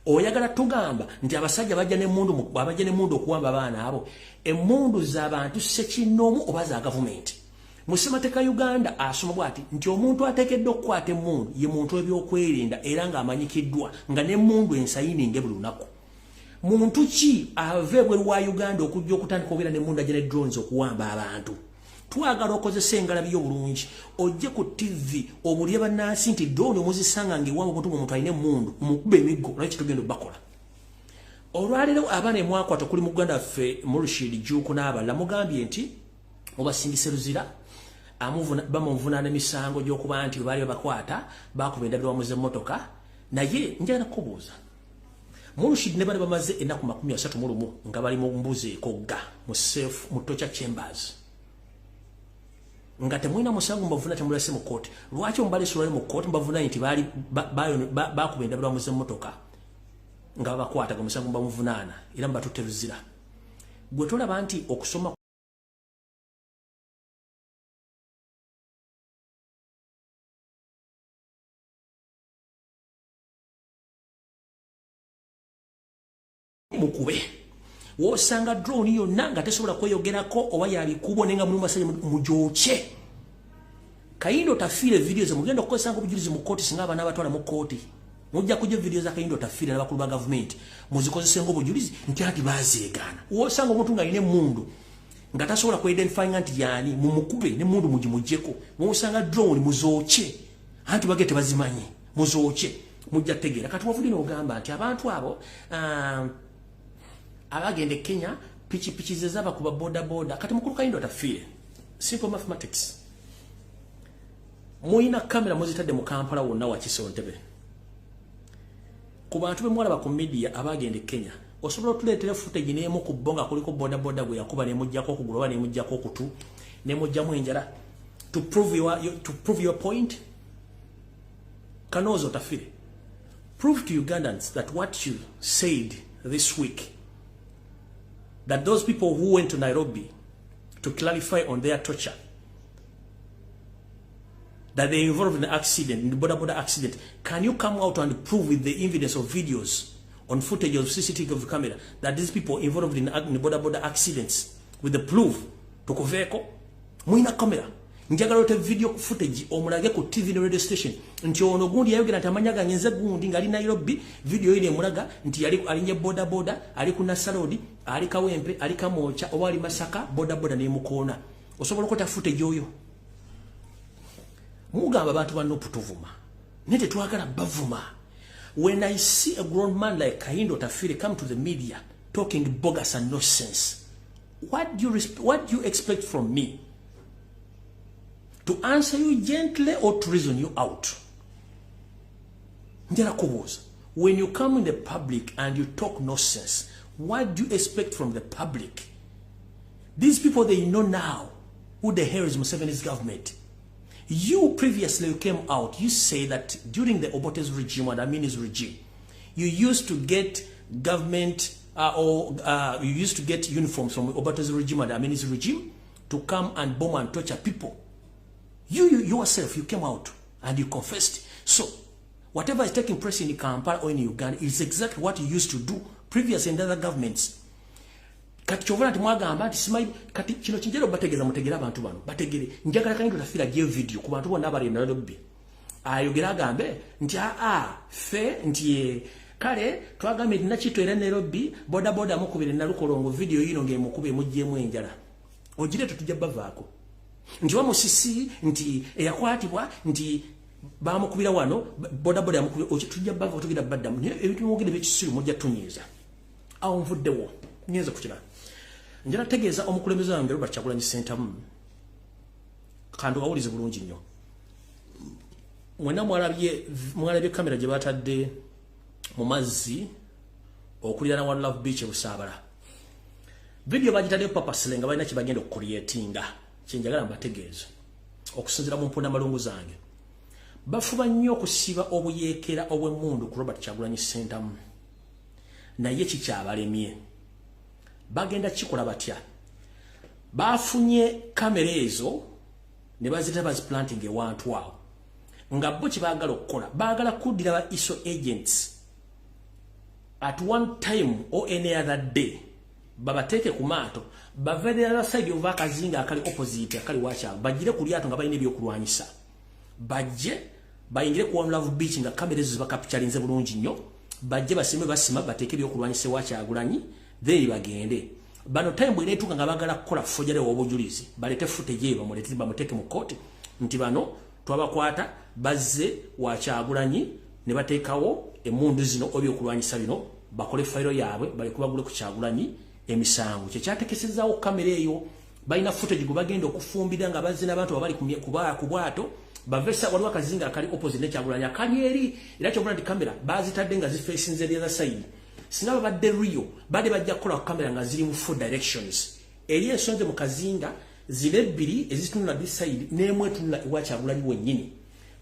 oyagala tugamba nti abasajja bajja n'emmundu okuwamba abaana abo emmundu z'abantu ssekinnoomu oba za gavumenti mu ssemateeka Uganda asoma bw'ati nti omuntu ateekeddwa okukwata emmundu ye muntu w'ebyokwerinda era ng'amanyikiddwa nga n'emmundu ensayininge buli lunaku muntu ki ava ebweru wa Uganda okujja okutandika obeera n'emmundu ajja ne drones okuwamba abantu twagala okozesa engalabi y'obulungi ojje ku TV obulye bannansi nti drone omuzisanga ng'ewamba omuntu alina emmundu mukuba emiggo olwaki tugenda obbakola olwaleero abaana emwakwata kuli mu Uganda ffe Murshid Juuku n'abalala mugambye nti obasingise luzira bamuvunaana emisango gy'okuba nti baali babakwata bakuba endabirwa muze emmotoka naye njagala kubuuza Murshid ne bali bamaze ennaku 31 nga bali mu mbuzi ekogga mu torture chambers nga temulina musango mbavuna temulase mu kooti lwaki omubaleesolwali mu kooti mbavuna nti baali bakuba endabirwa muze emmotoka nga babakwata ga musango mbamuvunaana era mbatutte luzira gwe tolaba nti okusoma mukube wosanga drone yonna nga tesobola kweyogerako oba yali kubwa nenga muluma sanye mujoche Kayindo tafile videos mugenda kukozesa ngo bujulizi mu court singa abana abatwala mu court mujja kujja videos za Kayindo tafile n'abakulu ba government muzikozese ngo bujulizi nti ati bazegana wosanga omuntu nga ine mundu nga tasobola ku identify nti yani mu mukube ne mundu mujimujjeko wosanga drone muzoche anti bagete bazimanye muzoche mujja tegera kati wavuli no gamba nti abantu abo abagende Kenya pichi zezaba kuba boda kati mukulu Kayindo tafile simple mathematics Muina kamera muzitadde mu Kampala wonna wa Kisontebe. Ku bantu be mwala ba ku media abagende Kenya. Osobola tuleetera footage n'emu ku bonga kuliko boda gwe yakuba ne mujjako okuguloba ne mujjako okutu ne mujjamu enjala to prove your point. Kanozo tafire. Prove to Ugandans that what you said this week, that those people who went to Nairobi to clarify on their torture, that they involved in the accident, in the border accident. Can you come out and prove with the evidence of videos on footage of CCTV camera that these people involved in the border accidents with the proof to vehicle? Muina camera. Njagala ote video footage omulage ku TV ne radio station. Nti ono gundi yayogera tamanyaga nyenze gundi ngali Nairobi video ile mulaga nti yali alinye boda ali ku Nasalodi ali Kawempe ali Kamocha oba ali Masaka boda ne mukona. Osobola okota footage oyo. Mugamba bantu bano putuvuma nete twagala bavuma. When I see a grown man like Kayindo Tafire come to the media talking bogus and nonsense, what do you expect from me? To answer you gently or to reason you out? When you come in the public and you talk nonsense, what do you expect from the public? These people, they know now who the hell is Museveni's government. You previously came out, you say that during the Obote's regime and Amini's regime, you used to get government you used to get uniforms from Obote's regime and Amini's regime to come and bomb and torture people. You yourself, you came out and you confessed. So, whatever is taking place in Kampala or in Uganda is exactly what you used to do previously in other governments. Kati chovana timwagamba nti simanyi kati kino kinjero bategeza mutegera abantu bano bategere njagala Kayindo Tafira gye video ku bantu bonna abali Nairobi ayogera agambe nti fe nti kale twagambe nakito era Nairobi boda mukubire nalukolongo video yino nge mukube mujjemu enjala ogire tutujja bavaako nti wa musisi nti eyakwatibwa nti bamukubira wano boda yamukubira tujja bava tugira baddamu ebitu mwogere bekisiru mujja tunyiza awo nvuddewo nyeza kukira njala tegeeza omukulembeze wange Robert Kyagulanyi Ssentamu kandu awulize bulungi nnyo mwena mwalabye kamera gye batadde mu mazzi okulira na One Love Beach Busaabala video bagitadde papa Slenga balina kye bagenda okucreatinga kyenjagala mbategeeza okusinzira mu mponda malungu zange bafuba nnyo okusiba obuyeekera obw'emmundu ku Robert Kyagulanyi Ssentamu naye kikyabalemye bagenda kikola batya bafunye kamera ezo ne bazita baziplanting ewantu awo nga bo kibagala okukola bagala kuddira ba ISO agents at one time or any other day babateeke ku maato bave the other side of akazinga akali opposite akali wacha bajire ku lyato nga balina ebyokulwanyisa bajje bayingire ku One Love Beach nga kamera ezo zibakapturinze bulungi nnyo bajje basima bateeke ebyokulwanyisa wacha Kyagulanyi they bagende bano time bwe netuka nga bagala kukola fojale obujulizi balete footage bamulete bamuteke mu court nti bano twabakwata bazze wa Kyagulanyi ne bateekawo emundu zino obyokulwanyisa bino bakole file yaabwe bali kubagule ku Kyagulanyi emisango kyekyatekesezaawo kamera eyo balina footage gwe bagenda okufumbira nga bazze n'abantu abali ku bwato bavesa waliwo akazinga akali opposite ne Kyagulanyi akanyeri era Kyagulanyi kamera bazitadde nga zifeesinze the other side sinaba badde Rio bade bajja kukola kamera nga ziri mu four directions eri ensonze mu kazinga zile bbiri ezitunula this side n'emu etunula ewa Kyagulanyi wennyini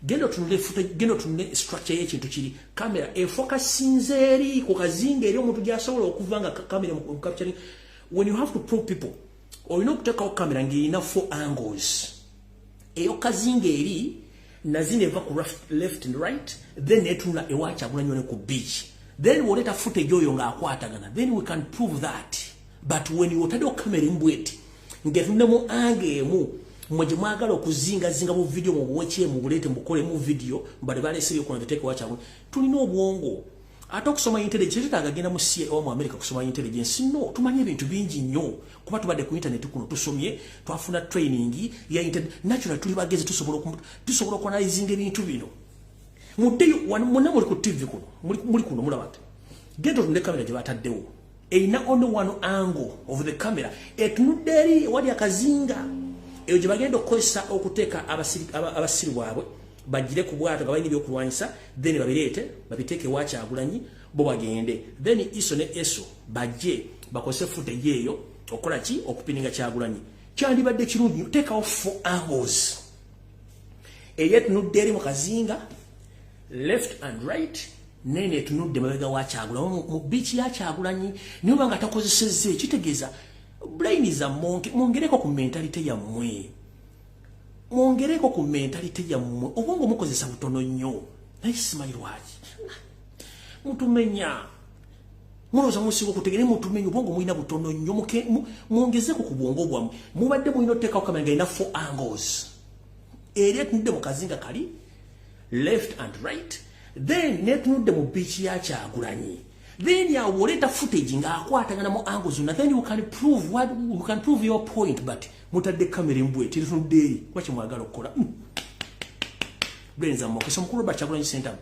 gendo tunule footage gendo tunule structure y'ekintu kiri kamera efocusinze eri ku kazinga eri omuntu gy'asobola okuvanga kamera mu capturing. When you have to prove people or you know kuteka kamera ngirina four angles eyo kazinga eri nazine eva ku left and right then etunula ewa Kyagulanyi ne ku beach then woleta footage oyo nga akwatagana, then we can prove that. But when you otado kamera mbweti ngetunemu ange emu mwaje mwagala okuzinga mu video mu weche mu bulete mbukole mu video bali bale siri ko ndeteke wacha tulina obwongo ate okusoma intelligence tutagagenda mu CEO mu America kusoma intelligence no tumanye ebintu bingi nnyo kuba tubadde ku internet kuno tusomye twafuna training ya natural tuli bageze tusobola ku analyzing ebintu bino mudeyo muna muri ku TV kuno muri kuno mulabate gendo tunde kamera je bataddewo eina only one angle of the camera etunuderi wali akazinga eyo je bagenda okozesa okuteeka abasiri bwabwe bagire ku bwato gabayini byo kulwanyisa then babirete babiteke wacha agulanyi bo bagende then iso ne eso baje bakose footage yeyo okola ki okupininga kyagulanyi kyandi badde kirungi take off 4 angles eyet nuderi mu kazinga left and right nene tunudde mabega wacha agulanyi mu beach ya kyagulanyi niyo banga takozeseze kitegeza brain za mongereko ku mentality ya mwe mongereko ku mentality ya mwe obongo mukozesa butono nnyo naisimayirwaji mutumenya muloza musigo kutegere mutumenya obongo muina butono nnyo muongezeko ku bwongo bwamwe mubadde muino teka kamera ina 4 angles area tunde mu kazinga kali left and right then netunde mu beach ya kyagulanyi then ya woleta footage nga akwatagana mu angles na then you can prove your point but mutadde kamera mbwe tiritunde kwachi mwagala okola brains amoko so mukuru bachagulanyi center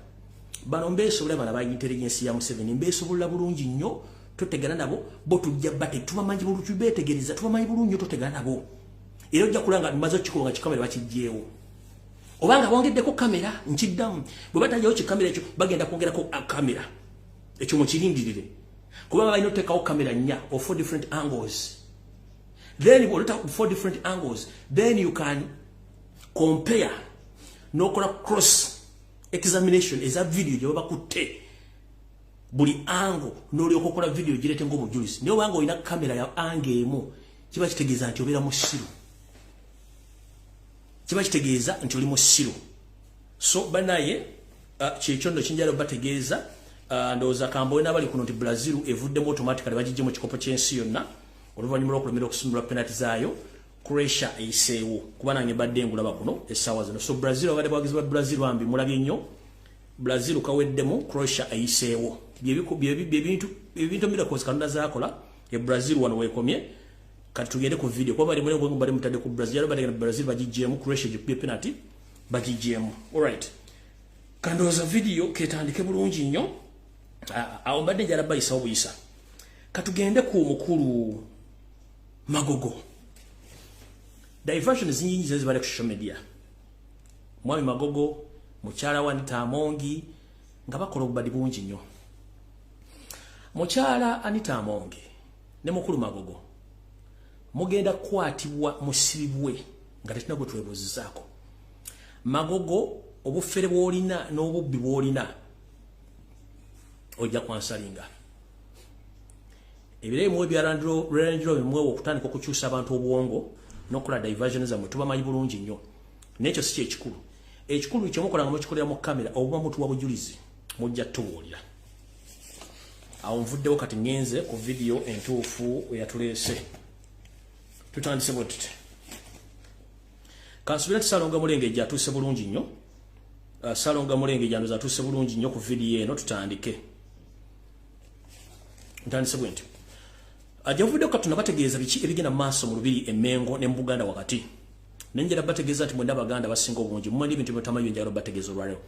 bano mbeso bale bana ba intelligence ya Museveni mbeso bulla bulungi nnyo totegana nabo bo tujja bate tubamanyi bulungi betegereza tubamanyi bulungi totegana nabo era ojja kulanga mazo kikolonga kikamera bakijjeewo obanga bongeddeko kamera nkiddamu bwe batajjawo kikamera ekyo bagenda kwongerako kamera ekyo mukirindirire kuba balina otekawo kamera nnya of 4 different angles then you will 4 different angles then you can compare nokola cross examination is a video je bakutte buli angle noli okokola video girete ngo bujulizi niyo wango ina kamera ya ange emu kiba kitegeza nti obera mu siru kiba kitegeza nti oli mu siru so banaye kyechondo kinjalo bategeza ndoza kambo ina bali kuno nti Brazil evuddemu automatically bagijje mu kikopo kyensi yonna oluvanyuma lw'okulemera okusumulwa penalty zaayo Croatia eiseewo kuba nange badde engulaba kuno essaawa zino so Brazil abadde bwagizibwa Brazil bambi mulabye nnyo Brazil kaweddemu Croatia eiseewo byebintu miracles Katonda zaakola ye Brazil wano weekomye kati tugende ku video kuba bali mulengo bali mutadde ku Brazil bali Brazil bagijjeemu Croatia gye penalty bagijjeemu alright kandoza video ketandike bulungi nnyo awo mbadde njala bayisa obuyisa katugende ku mukulu Magogo diversion zinnyingi zezibale ku social media mwami Magogo mukyala wa Anita Amongi nga bakola obubadi bungi nnyo mukyala Anita Amongi ne mukulu Magogo mugenda kwatibwa musibibwe nga tetina gwe twebuuzizaako Magogo obufere bw'olina n'obubbi bw'olina ojja kwansalinga ebire mu byalandro range mwe okutandika okukyusa abantu obwongo nokola diversion za mutuba mayi bulungi nnyo nekyo si ekikulu ekikulu kyo mukola nga mukikolera mu kamera obuba mutu wa bujulizi mujja tuwulira awo nvuddewo kati ngenze ku video entuufu eyatulese tutandise bwetute kansubira tisalonga mulenge gyatuuse bulungi nnyo salonga mulenge gyandoza atuuse bulungi nnyo ku video eno tutandike ntandise bwenti ajavude ko tunabategeeza biki ebigenda maaso mu lubiri emengo ne Buganda wakati nenjera bategeeza ati mwenda baganda basinga obungi mwandi bintu byotamayo njalo bategeeza olwaleo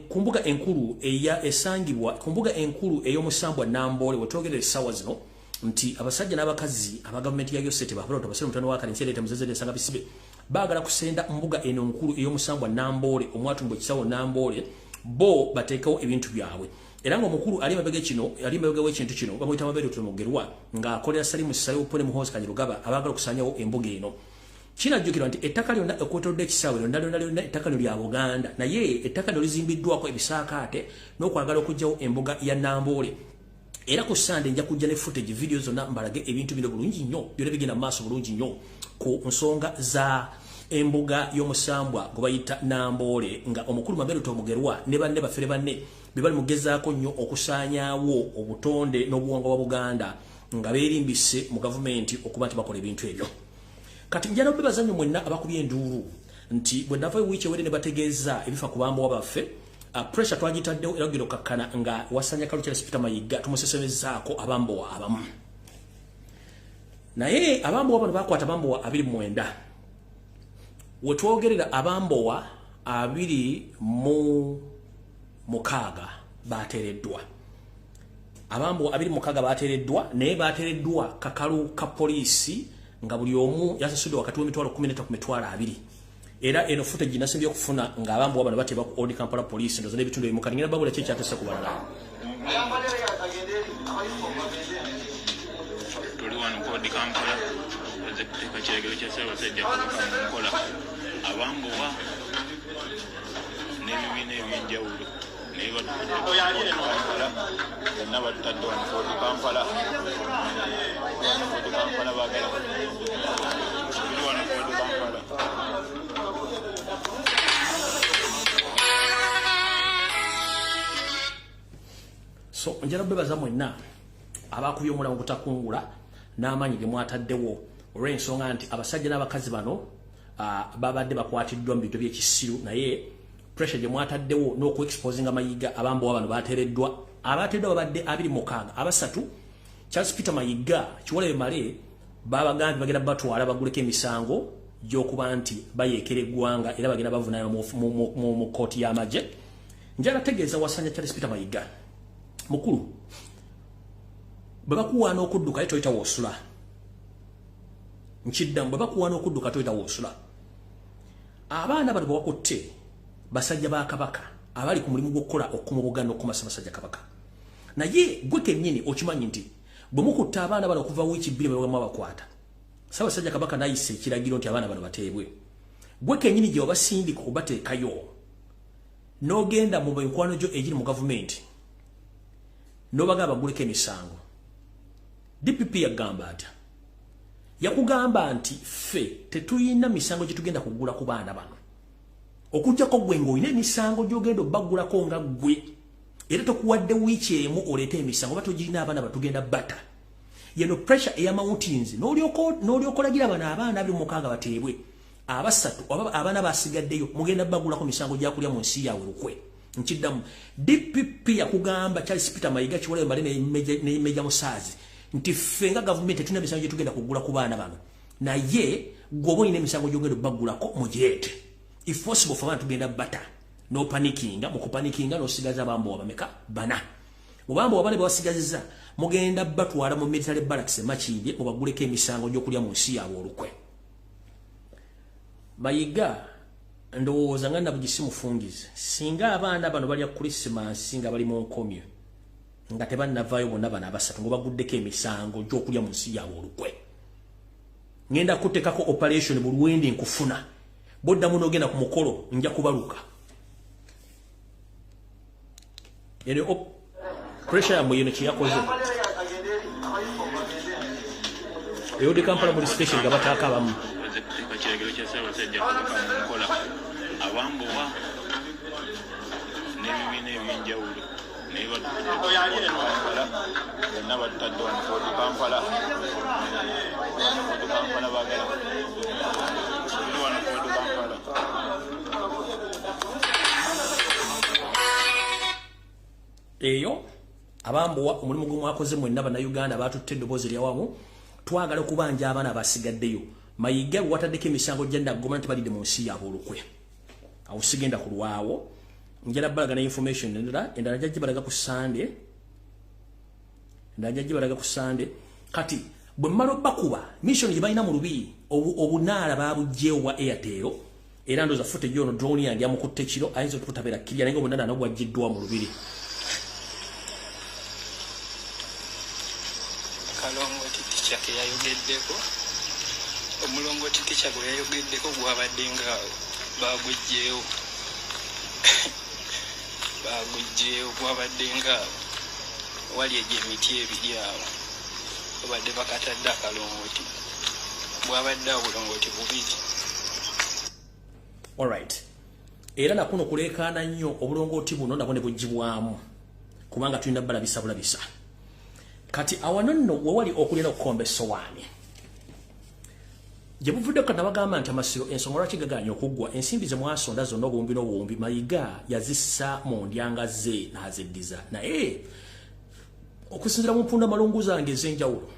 kumbuga enkulu eya esangibwa kumbuga enkulu ey'omusambwa Nambole wetogere sawa zino nti abasajja n'abakazi aba government ya yosete babalo tabasire mutano wa kanise leta muzezere sanga bisibe bagala kusenda mbuga eno nkulu ey'omusambwa Nambole omwatumbwe kisawo Nambole bo bateekawo ebintu byabwe era ngo mukuru ali mabega kino ali mabega w'ekintu kino bamuyita mabega tunogerwa nga akolera Salimu Sayo pone muhozi Kanyirugaba abagala kusanyawo embuga eno kinajjukirwa nti ettaka lyonna ekwotodde ekisawe lyonna ettaka lya Buganda naye ettaka lizimbiddwako ebisaakaate n'okwagala okugyawo embuga ya Nambole era ku Sunday nja kujja ne footage video zonna mbalage ebintu bino bulungi nnyo byonna bigenda maaso bulungi nnyo ku nsonga za embuga y'omusambwa gwe bayita Nambole nga omukulu Maberu Tomugerwa ne banne bafere banne bibali mugezaako nnyo okusaanyaawo obutonde n'obuwangwa bwa Buganda nga beerimbise mu gavumenti okuba nti bakola ebintu ebyo. Kati njala bebaza nnyo mwenna abakubye enduulu nti bwe nava wiiki ewere ne bategeeza ebifa ku bambowa baffe, pressure twagitaddewo era ogenda okakkana nga wasanya Kalukya Peter Mayiga tumusesemezaako abambowa abamu. Naye abambowa bano bakwata abambowa 29. We twogerera abambowa 26 bateereddwa. Abambowa 26 bateereddwa, naye bateereddwa kakalu ka poliisi nga buli omu yasasudde wakati w'emitwalo 10 ku mitwalo 20. Era eno footage nasembye okufuna nga abambowa bano bateba ku Old Kampala Police ndoza n'ebitundu ebimu kati ngenda babula kye kyatesa ku balala. Tuli wano ku Old Kampala ezekuteeka kiragiro kya Ssaabasajja Kabaka mu nkola abambowa n'ebibiina eby'enjawulo naye Kampala bonna batutadde wano ku Old Kampala baagala tuli wano ku Old Kampala. So njala bebaza mwenna abakubye omulambo butakungula n'amaanyi ge mwataddewo olw'ensonga nti abasajja n'abakazi bano babadde bakwatiddwa mu bintu by'ekisiru, naye pressure gye mwataddewo n'oku-exposinga Mayiga abambowa bano bateereddwa. Abateereddwa babadde 26, abasatu Charles Peter Mayiga Kiwolere Male babagambye bagenda batwala baguleko emisango gy'okuba nti bayeekera eggwanga era bagenda bavunayo mu kooti y'amagye. Njala tegeeza wasanya Charles Peter Mayiga mukulu bwe bakuwaana okudduka toyita woosula. Nkiddamu bwe bakuwaana okudduka toyita woosula. Abaana bano bwe bakutte basajja ba Kabaka abali ku mulimu gw'okukola okukuma Buganda okukuma Ssaabasajja Kabaka. Naye gwe kennyini okimanyi nti bwe mukutte abaana bano okuva wiiki 2 bwe bakwata Ssaabasajja Kabaka n'ayisa ekiragiro nti abaana bano bateebwe. Gwe kennyini gye wabasindika okubateekayo n'ogenda mu mikwano gyo egiri mu gavumenti n'obagamba baguleko emisango. DPP yagamba atya? Yakugamba nti ffe tetuyina misango gye tugenda kugula ku baana bano. Okujjako gwe ng'olina emisango gy'ogenda obbagulako nga gwe. Era tokuwadde wiiki emu oleete emisango oba togirina abaana batugenda bata. Yeno pressure eya mountains n'olyokolagira bano abaana 26 bateebwe. Abasatu abaana basigaddeyo mugenda bagulako misango gyakulya mu nsi yawe lukwe. Nkiddamu DPP yakugamba Charles Peter Mayiga Kiwolere Male n'Meja Musaazi nti ffe nga gavumenti tetulina misango gye tugenda kugula ku baana bano, naye gwe olina emisango gy'ogenda obbagulako mugireete. If possible for tugenda bata no panickinga mu kupanikinga n'osigaza abambowa bameka 4. Mu bambowa bane bawasigaziza mugenda batwala mu military barracks Makindye mubaguleko emisango gy'okulya mu nsi yaabwe olukwe. Mayiga ndowooza nga nabugisi mufungize singa abaana bano balya Christmas nga bali mu nkomyo nga tebannavaayo bonna bano abasatu ngo baguddeko emisango gy'okulya mu nsi yaabwe olukwe. Ngenda kuteekako operation Bulwendi nkufuna boddamu n'ogenda ku mukolo nja kubaluka. Yeno pressure yamwe yeno kyeyakoze Old Kampala Police Station nga bataaka abamu ekiragiro kya Ssaabasajja Kabaka mu nkola abambowa n'ebibiina eby'enjawulo naye bonna batutadde wano ku Old Kampala baagala tuli wano ku Old Kampala. Eyo abambowa omulimu gwe mwakoze mwenna bannayuganda batutte eddoboozi lyawamu twagala okubanja abaana abasigaddeyo. Mayiga wataddeko emisango gya Nagoma nti balidde mu nsi yaabwe olukwe. Awo sigenda kulwawo njala balaga na information endala jjajji balaga ku Sunday. Kati bwe mmala obbakuba mission gye balina mu Lubiri obunaala babugyeewo bwa Airtel era ndoza footage ono drone yange yamukutte kiro ayinza okutabera kirya naye obunaala nabwaggiddwa mu Lubiri. Kalongoti ticha ke yayogeddeko omulongoti ticha gwe yayogeddeko gwabadde nga bagujjeewo gwabadde nga wali egy'emiti ebiri awo obadde bakatadde akalongoti bwabadde obulongoti bubiri. Alright, era nakuno kulekana nnyo obulongooti buno nabwo ne bugibwamu kubanga tulina balabisa bulabisa kati awanonno wewali okulira okukomba essowaani gye buvuddeko nabagamba nti amasiro ensonga lwaki gaganya okuggwa ensimbi ze mwasonda zonna obuwumbi n'obuwumbi Mayiga yazissa mu ndyanga ze n'azeddiza naye okusinziira mu mpunda malungu zange ez'enjawulo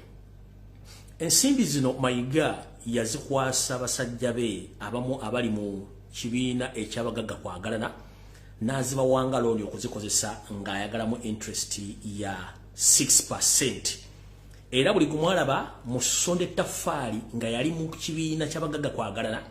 ensimbi zino Mayiga yazikwasa basajja be abamu abali mu kibiina ekyabagagga kwagalana n'azibawanga looni okuzikozesa ng'ayagalamu interest ya 6%. Era buli kumwalaba mu ssonda ettaffaali nga yali mu kibiina ky'abagagga kwagalana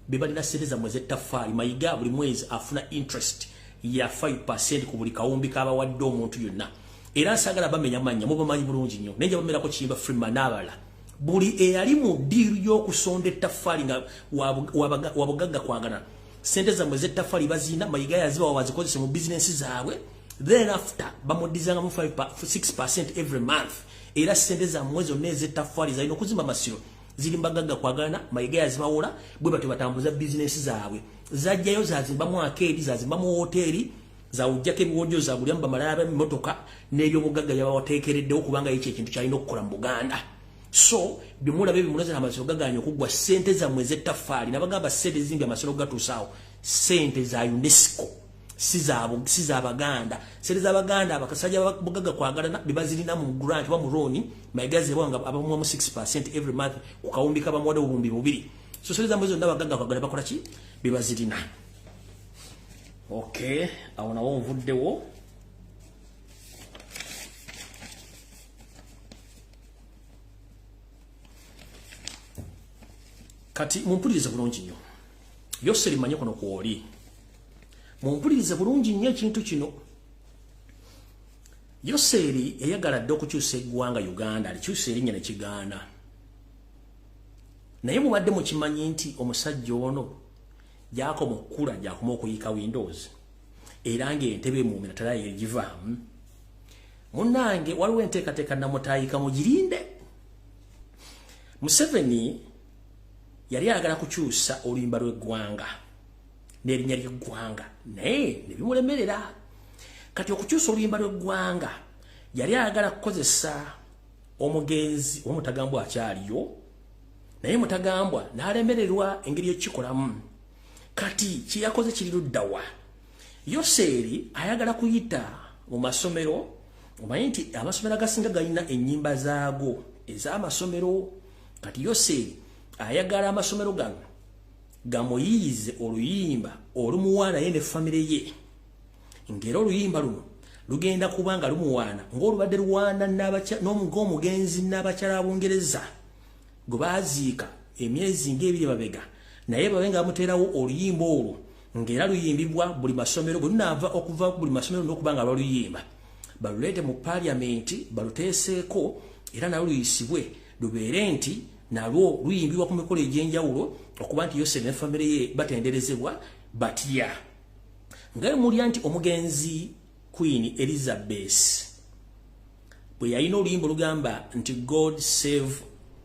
be balina ssente zammwe z'ettaffaali Mayiga buli mwezi afuna interest ya 5% ku buli kawumbi k'abawadde omuntu yonna. Era nsaagala bamenya mannya mubamanyi bulungi nnyo naye bamerako kiyimba Freeman n'abalala buli eyali mu ddiiru y'okusonda ettaffaali nga wabugagga kwagalana ssente zammwe z'ettaffaali bazina Mayiga yazibawa bazikozese mu bizinensi zaabwe then after bamudizanga mu 6% every month. Era ssente zammwe zonna ez'ettaffaali zalina okuzimba amasiro ziri mbagagga kwagalana Mayiga yazibawola bwe batyo batambuza bizinensi zaabwe zajjayo zazimbamu akeedi zazimbamu hoteeri zawujjako ebiwojjo zabulyamu bamalaya b'emmotoka n'ebyobugagga yabawateekereddewo kubanga ekyo ekintu kyalina okukola mu Buganda. So bimulabe bimuloza amasiro gaganya okuggwa ssente zammwe ez'ettaffaali nabagamba ssente zimbi amasiro gatuusaawo ssente za UNESCO sizabaganda ssente z'Abaganda abakasajja bugagga kwagalana bibazirina mu grant wa mu looni Mayiga zebwanga abamuwamu 6% every month ku kawumbi kabamuwadde obumbi bubiri. So ssente zammwe zonna abagagga kwagalana bakola ki bibazirina. Okay, awo nawo nvuddewo kati mumpulirize bulungi nnyo Yoseri manye kono kwoli mumpulirize bulungi nnyo ekintu kino Yoseri eyagala dde okukyusa eggwanga Uganda alikyusa erinnya ne kigaana naye mubadde mukimanyi nti omusajja ono gyakoma okukula gyakoma okuyiika Windows era ng'entebe mu minatala yegivaamu munnange waliwo enteekateeka namutaayika mugirinde. Museveni yali ayagala kukyusa oluyimba lw'eggwanga n'erinnya ly'eggwanga naye ne bimulemerera. Kati okukyusa oluyimba lw'eggwanga yali ayagala kukozesa omugenzi w'Omutagambwa akyaliyo naye Mutagambwa n'alemererwa engeri ekikolamu. Kati kiyakoze kiri luddawa Yoseri ayagala kuyita mu masomero omanyi nti amasomero agasinga galina ennyimba zaago ez'amasomero. Kati Yoseri ayagala amasomero gano gamuyiize oluyimba olumuwaana ye ne famire ye ngera oluyimba luno lugenda kubanga lumuwaana ng'olubadde luwaana n'omugenzi n'abakyala abungereza gwe baaziika emyezi ng'ebiri babega naye babenga bamuteerawo oluyimba olwo ngera luyimbibwa buli masomero bwe lunaava okuva buli masomero n'okubanga lwaluyimba baluleete mu paliamenti baluteeseeko era nalwo luyisibwe lubeere nti nalwo luyimbibwa ku mikolo egy'enjawulo okuba nti Yoseri ne famire ye batenderezebwa batya. Nga mulya nti omugenzi Queen Elizabeth bwe yalina oluyimba olugamba nti God save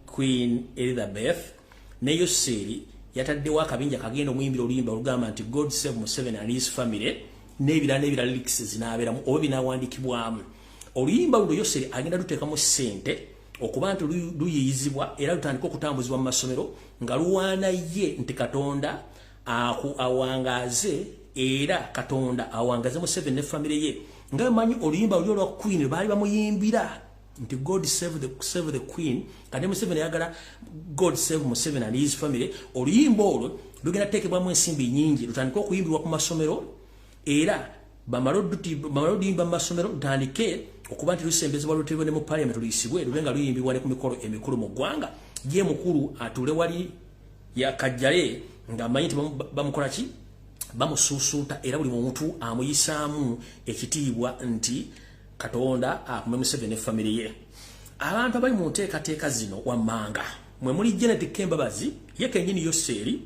Queen Elizabeth ne Yoseri yataddewo akabinja kagenda omuyimbira oluyimba olugamba nti God save Museveni and his family n'ebirala lyrics zinaabeeramu oba binaawandiikibwamu. Oluyimba luno Yoseri agenda luteekamu ssente okuba nti luyiyizibwa era lutandika okutambuzibwa mu masomero nga luwaana ye nti Katonda awangaze era Katonda awangaze Museveni ne famire ye. Nga manyi oluyimba luli olwa Queen baali bamuyimbira nti God save the Queen kati Museveni yagala God save Museveni and his family. Oluyimba olwo lugenda teekebwamu ensimbi nnyingi lutandika okuyimbirwa ku masomero era bamalodimba mu masomero lutandike okuba nti lusembezebwa luteebwe ne mu parliament luyisibwe lubenga luyimbibwa ne ku mikolo emikulu mu ggwanga. Ye mukulu atule wali yakajjale ng'amanyi nti bamukola ki bamusuusuuta era buli muntu amuyisaamu ekitiibwa nti Katonda akume Museveni ne famire ye. Abantu abali mu nteekateeka zino wammanga mwe muli Janet Kembabazi ye kennyini Yoseri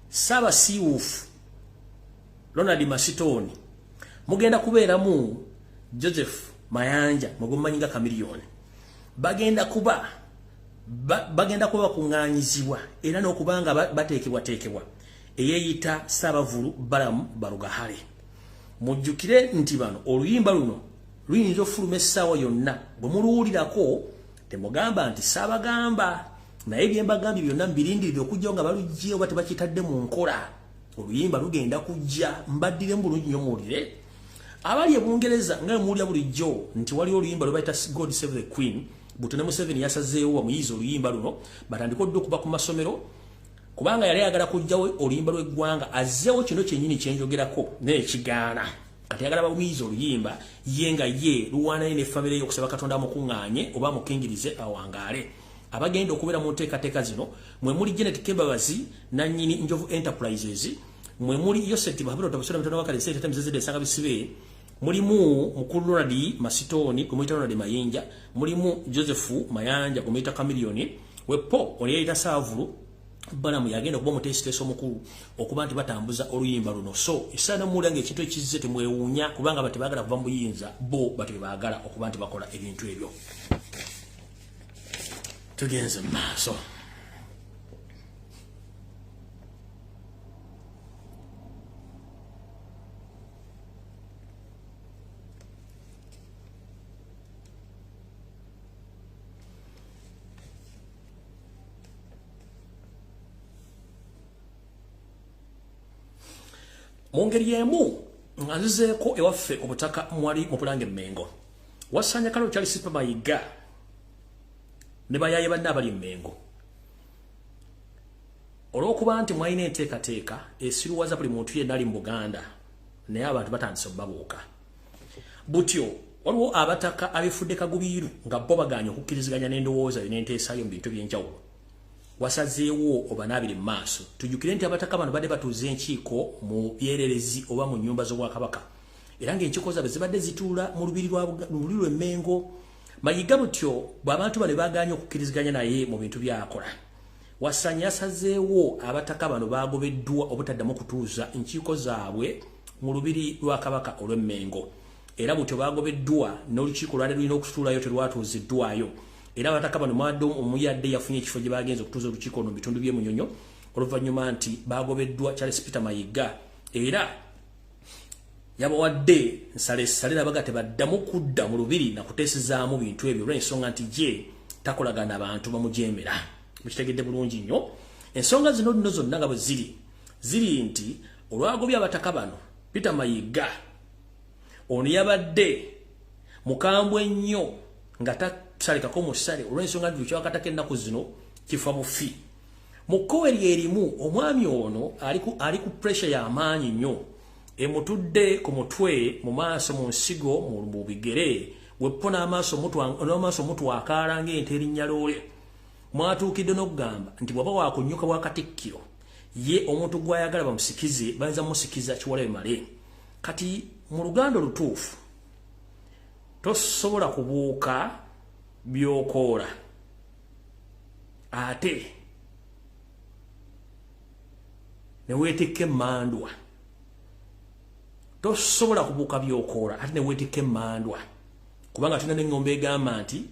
Saba Siwufu Ronald Masitoni mugenda kubeeramu Joseph Mayanja mugummanyi nga Kamiliyoni bagenda kuba bagenda kuba kunganyizibwa era n'okubanga bateekebwa eyeyita Sabavulu Balamu Barugahale. Mujjukire nti bano oluyimba luno luyinza ofuluma essaawa yonna bwe muluwulirako temugamba nti saabagamba naye bye mbagambye byonna mbirindirire okujja nga balujje oba tebakitadde mu nkola. Oluyimba lugenda kujja mbaddire mu bulungi nnyo muwulire. Abali e Bungereza nga muwulira bulijjo nti waliwo oluyimba lwe bayita God Save the Queen. Butone Museveni yasazeewo bamuyize oluyimba luno batandika odde okuba ku masomero kubanga yali ayagala kujjawo oluyimba lw'eggwanga azzeewo kino kyennyini kyenjogerako n'ekigaana. Kati ayagala bamuyize oluyimba ye nga ye luwaanayo ne famire ye okusaba Katonda amukuŋŋaanye oba amukingirize awangaale. Abagenda okubeera mu nteekateeka zino mwe muli Janet Kebabazi nannyini Njovu Enterprises, mwe muli Yoseti Bahabiro Tabasura Mutana Wakale Sente Temzezede Sanga Bisibe, mulimu Mukulu Ronald Masitoni kumuyita Ronald Mayanja, mulimu Josephu Mayanja kumuyita Kamilioni, wepo oliyita Savulu Balamu yagenda okuba mutesiteso omukulu okuba nti batambuza oluyimba luno. So esana mulange ekintu ekizze temwewuunya kubanga batebagala kuva mu buyinza bo batebagala okuba nti bakola ebintu ebyo. Tugenze maaso. Mungeri yemu nganzizeeko ewaffe obutaka mwali mu Bulange Mmengo. Wasanya kalo kyali sipa mayiga ne bayaye banna abali Mmengo. Olw'okuba nti mwalina enteekateeka esiruwaza buli muntu yenna ali mu Buganda naye abantu batandise okubabuuka. Butyo waliwo abataka abifudde kagubiiru nga bo baganya okukkiriziganya n'endowooza n'enteesaayo mu bintu by'enjawulo. Wasazeewo obanaabire mu maaso. Tujjukire nti abataka bano badde batuuza enkiiko mu byererezi oba mu nnyumba z'Obwakabaka. Era ng'enkiiko zaabwe zibadde zituula mu lubiri lw'Emmengo. Mayiga butyo bw'abantu bano baganya okukkiriziganya naye mu bintu by'akola. Wasanya yasazeewo abataka bano bagobeddwa obutaddamu kutuuza enkiiko zaabwe mu lubiri lwa Kabaka olw'Emmengo. Era butyo bagobeddwa n'olukiiko lwali lulina okutuulayo terwatuuziddwayo. Era abataka bano mwadde omuyadde yafunye ekifo gye bagenze okutuuza olukiiko mu bitundu by'e Munyonyo oluvannyuma nti bagobeddwa Charles Peter Mayiga. Era yabawadde nsalesalera baga tebaddamu kudda mu lubiri na kuteesezaamu bintu ebyo olw'ensonga nti je takolagana abantu bamujemera. Mukitegedde bulungi nnyo. Ensonga zino nno zonna nga bwe ziri nti olwagobya abataka bano Peter Mayiga ono yabadde mukambwe nnyo nga tasalikako musale olw'ensonga nti kyawakatako ennaku zino kifa bufi. Mu kkowe erimu omwami ono ali ku pressure y'amaanyi nnyo. Emutudde ku mutwe mu maaso mu nsigo mu bigere wepo n'amaaso mutu akaala ng'ente erinnya loole. Mwatuukidde n'okugamba nti bw'aba waakunnyuka bwa Katikkiro ye omuntu gw'ayagala bamusikize bayinza musikiza Kiwalabe Male. Kati mu Luganda olutuufu tosobola kubuuka by'okoola ate ne weetikka emmandwa. Tosobola kubuuka by'okoola ate ne weetikka emmandwa kubanga tulina n'engombe egamba nti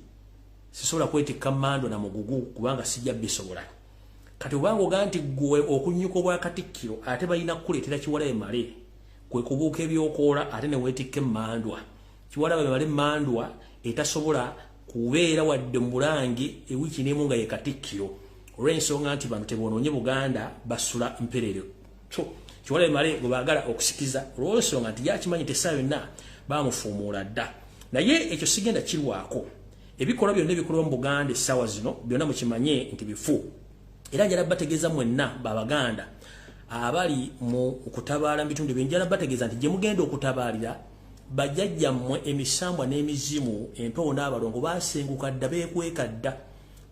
sisobola kwetikka mmandwa na mugugu kubanga sijja bisobola. Kati obanga ogaa nti gwe okunnyuka obwa Katikkiro ate balina kukuleetera Kiwalabe Male kwe kubuuka ebyokoola ate ne weetikka emmandwa. Kiwalabe Male mmandwa etasobola kubeera wadde mu Bulange ewiiki n'emu nga ye Katikkiro olw'ensonga nti bano tebonoonye Buganda basula mperere. So Kiwalabe Male gwe baagala okusikiza olw'ensonga nti yakimanyi tessaawa yonna baamufuumuula dda. Naye ekyo sigenda kirwako. Ebikolwa byonna ebikolwa mu Buganda essaawa zino byonna mukimanye nti bifu. Era njala bategeeza mwenna Babaganda abali mu kutabaala mu bitundu ebyo, njala bategeeza nti gye mugenda okutabaalira bajjajjammwe emisambwa n'emizimu empewo n'abalongo baasenguka dda beekweka dda.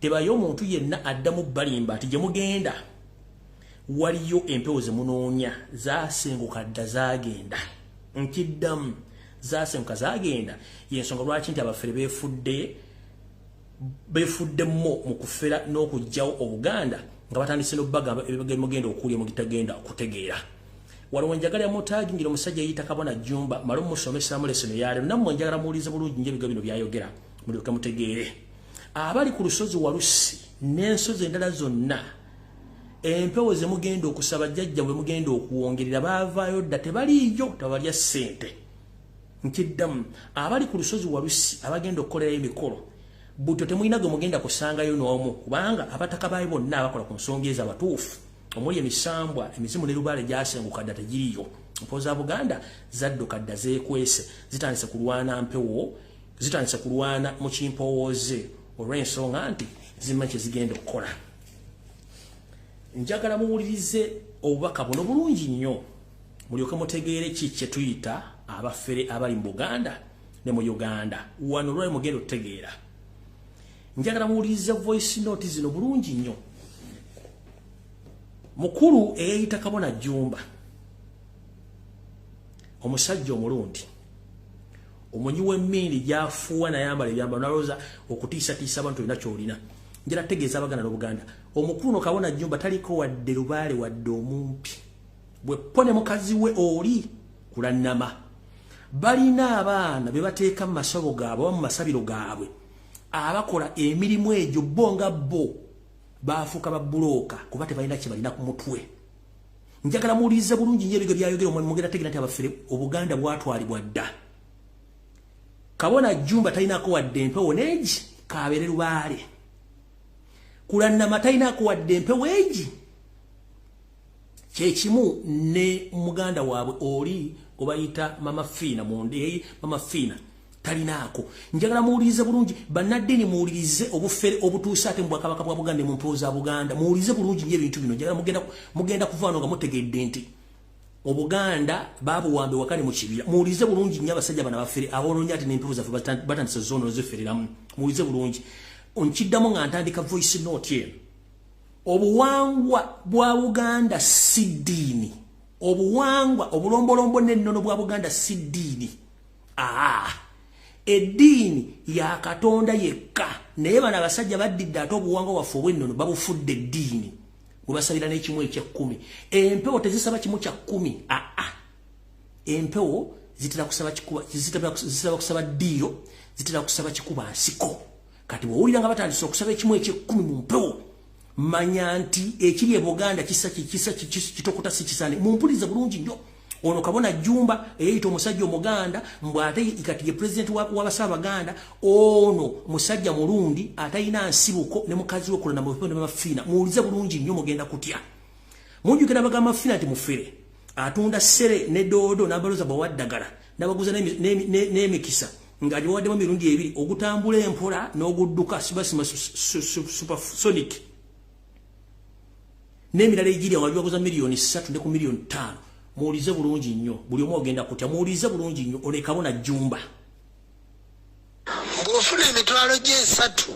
Tebayo omuntu yenna addamu balimba nti gye mugenda waliyo empewo ze munoonya zaasenguka dda zaagenda. Nkiddamu zaasenguka zaagenda y'ensonga lwaki nti abafere beefuddemmo mu kufera n'okugyawo Obuganda nga batandise n'obbagamba ebigenda okulya mu gitagenda okutegeera. Waliwo njagala mutaagi ngira omusajja yeyita Kabona Jumba malo musomesaamu leseno yale nammwe njagala muwulize bulungi nje ebiga bino byayogera mulyoke mutegeere. Abali ku lusozi Walusi n'ensozi endala zonna empewo ze mugenda okusaba jjajja bwe mugenda okuwongerera baavaayo dda tebaliiyo tabalya ssente nkiddamu abali ku lusozi Walusi abagenda okukolerayo emikolo butyo temulina gwe mugenda kusangayo n'omu kubanga abataka baayo bonna abakola ku nsonga ez'abatuufu omuli emisambwa emizimu ne lubaale gyasenguka dda tegiriyo mpo za Buganda zadduka dda zeekwese zitandise kulwana mpewo zitandise kulwana mu kimpowooze olw'ensonga nti zimma kye zigenda okukola. Njagala muwulirize obubaka buno bulungi nnyo mulyoke mutegeere ki kye tuyita abafere abali mu Buganda ne mu Uganda wano lwali mugenda okutegeera. Njagala muwulirize voice note zino bulungi nnyo. Mukulu eyayita Kabona Jumba omusajja omulundi omunyi w'emmindi gy'afuuwa nayambala ebyambalo nalowooza okutiisatiisa abantu olina ky'olina. Njala tegeeza Abaganda n'Obuganda omukulu Kabona Jumba taliko wadde lubaale wadde omumpi bwe pone mukazi we oli kulannama balina abaana be bateeka mu masabo gaabwe mu masabiro gaabwe abakola emirimu egyo bo nga bo baafuuka babbulooka kuba tebalina kye balina ku mutwe. Njagala muwulirize bulungi nnyo ebyo byayogera mugenda tegeera nti abafere Obuganda bwatwalibwa dda. Kabona Jumba talinako wadde empewo neegi kabeere lubaale kulannama talinako wadde empewo egi kyekimu ne muganda waabwe oli obayita Mama Fina mundeyi Mama Fina talinaako. Njagala muwulirize bulungi bannaddiini muwulirize obufere obutuusa ate mu Bwakabaka bwa Buganda mu mpewo za Buganda muwulirize bulungi nnyo ebintu bino. Njagala mugenda kuvaano nga mutegedde nti Obuganda babuwambe wakali mu kibira. Muwulirize bulungi nnyo abasajja bana bafere aboononya ate n'empewo zaffe batandise zoono zefereramu. Muwulirize bulungi onkiddamu nga ntandika voice note eno. Obuwangwa bwa Buganda si ddiini. Obuwangwa obulombolombo n'ennono bwa Buganda si ddiini. Eddiini ya Katonda yekka naye bano abasajja baddidde ate obuwangwa waffe obw'ennono babufudde eddiini bwe basabira n'ekimu eky'ekkumi. Empewo tezisaba kimu kya kkumi. Empewo zitera kusaba ddiiro zitera kusaba kikuba nsiko. Kati bw'owulira nga batandise okusaba ekimu eky'ekkumi mu mpewo manya nti ekiri e Buganda kisa kitokota si kisane. Mumpulirize bulungi nnyo. Ono Kabona Jumba eyita omusajja Omuganda mbwate kati ye president w'Abasabaganda ono musajja mulundi atayina nsibuko ne mukazi we kulana mu Mama Fina. Muwulize bulungi nnyo mugenda kutya. Munjukira bagamba Fina ati mufere atunda ssere ne doodo n'abaloza bawaddagala n'abaguza n'emikisa ng'agibawaddemu mirundi ebiri ogutambula empola n'ogudduka sibasima supersonic n'emirala egiri awo agibaguza miliyoni 3 ne ku miliyoni 5. Muwulize bulungi nnyo buli omu ogenda kutya. Muwulize bulungi nnyo ole Kabona Jumba. Bw'ofuna emitwalo gy'esatu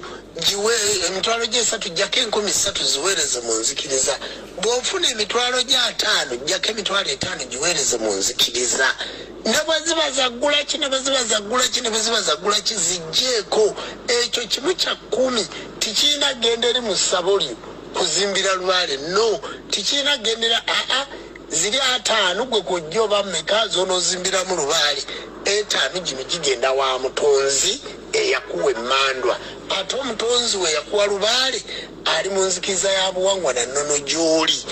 jjako 3,000 ziweereze mu nzikiriza. Bw'ofuna emitwalo gy'ataano jjako emitwalo 5 giweereze mu nzikiriza. Ne bwe ziba zaggula ki ne bwe ziba zaggula ki zijjeeko. Ekyo kimu kya 10 tikirina ggenda eri mu ssabo lyo kuzimbira lubaale. No tikirina gendera ziri 5 gwe kujja oba mmeka z'onoozimbiramu lubaale. 5 gino gigenda wa mutonzi eyakuwa emmandwa. Ate omutonzi we yakuwa lubaale ali mu nzikiriza ya buwangwa na nnono gy'oli.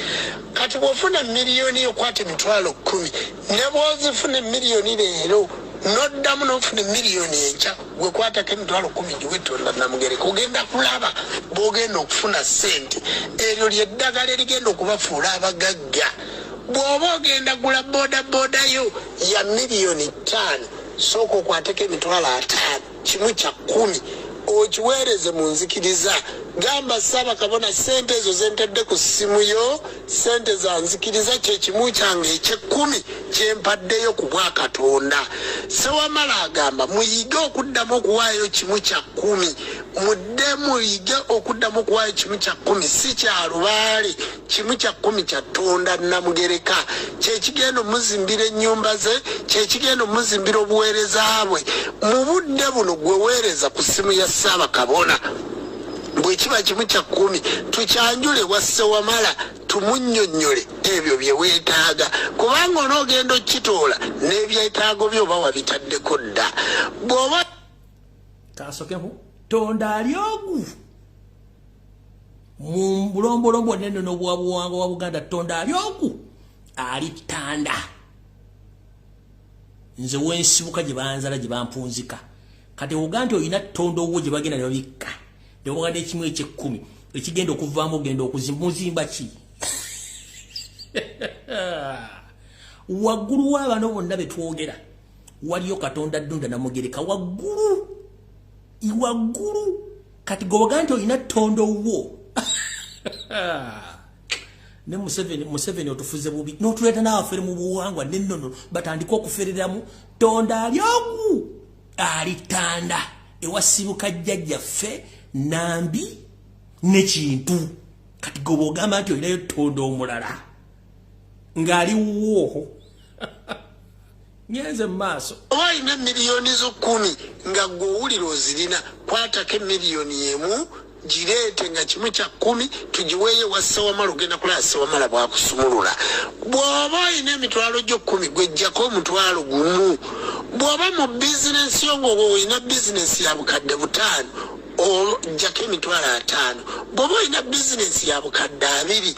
Kati bw'ofuna miliyoni yokwata emitwalo 10 ne bw'ozifuna miliyoni leero noddamu n'ofuna miliyoni enkya gwe kwatako emitwalo 10 giwetonda Namugereka ogenda kulaba bw'ogenda okufuna ssente. Eryo lyeddagala erigenda okubafuula abagagga. Bw'oba ogenda gula boda yo ya miliyoni 5 sooka okwateko emitwalo 5 kimu kya 10 okiweereze mu nzikiriza. Gamba Ssaabakabona ssente ezo zentedde ku ssimu yo ssente za nzikiriza kye kimu kyange eky'ekkumi kyempaddeyo ku Bwakatonda. Sewamala agamba muyige okuddamu okuwaayo kimu kya 10. Mudde muyige okuddamu okuwaayo kimu kya 10 si kya lubaale kimu kya 10 kya Tonda Namugereka. Kyekigenda omuzimbira ennyumba ze kyekigenda omuzimbira obuweereza bwe. Mu budde buno gwe weereza ku ssimu ya Ssaabakabona. Bwe kiba kimu kya 10 tukyanjule wa Sewamala tumunnyonnyole ebyo bye weetaaga kubanga onoogenda okkitoola n'ebyetaago byo oba wabitaddeko dda. Bw'oba kasokeho Tonda ali ogu mulombolombo neno n'obwabuwangwa wa Buganda Tonda alyoku alitanda nze wensibuka gye banzala gye bampunzika kati Uganda oyina Tonda owo gye bagenda ne babikka ne Buganda ekimu eky'ekkumi ekigenda okuvaamu ogenda okuzimba ki waggulu w'abano bonna betwogera waliyo Katonda Ddunda na Mugereka waggulu kati Uganda oyina Tonda owo ne Museveni otufuze bubi n'otuleeta n'abafere mu buwangwa n'ennono batandika okufereramu Tonda alyoku alitanda ewasibuka jjajjaffe Nambi n'ekintu kati ogamba nti olinayo Tonda omulala ng'aliwo nyenze maaso oyina miliyoni zo 10 nga gw'owulira ozirina kwatako miliyoni emu girete nga kimu kya 10 tugiweeye wa Ssewamala ogenda kulaba Ssewamala bwakusumulula bw'oba oyina emitwalo gyo 10 gwejjako omutwalo gumu bw'oba mu bizinensi yo ng'oba oyina bizinensi ya bukadde 5 ojjako emitwalo 5 bw'oba oyina bizinensi ya bukadde 2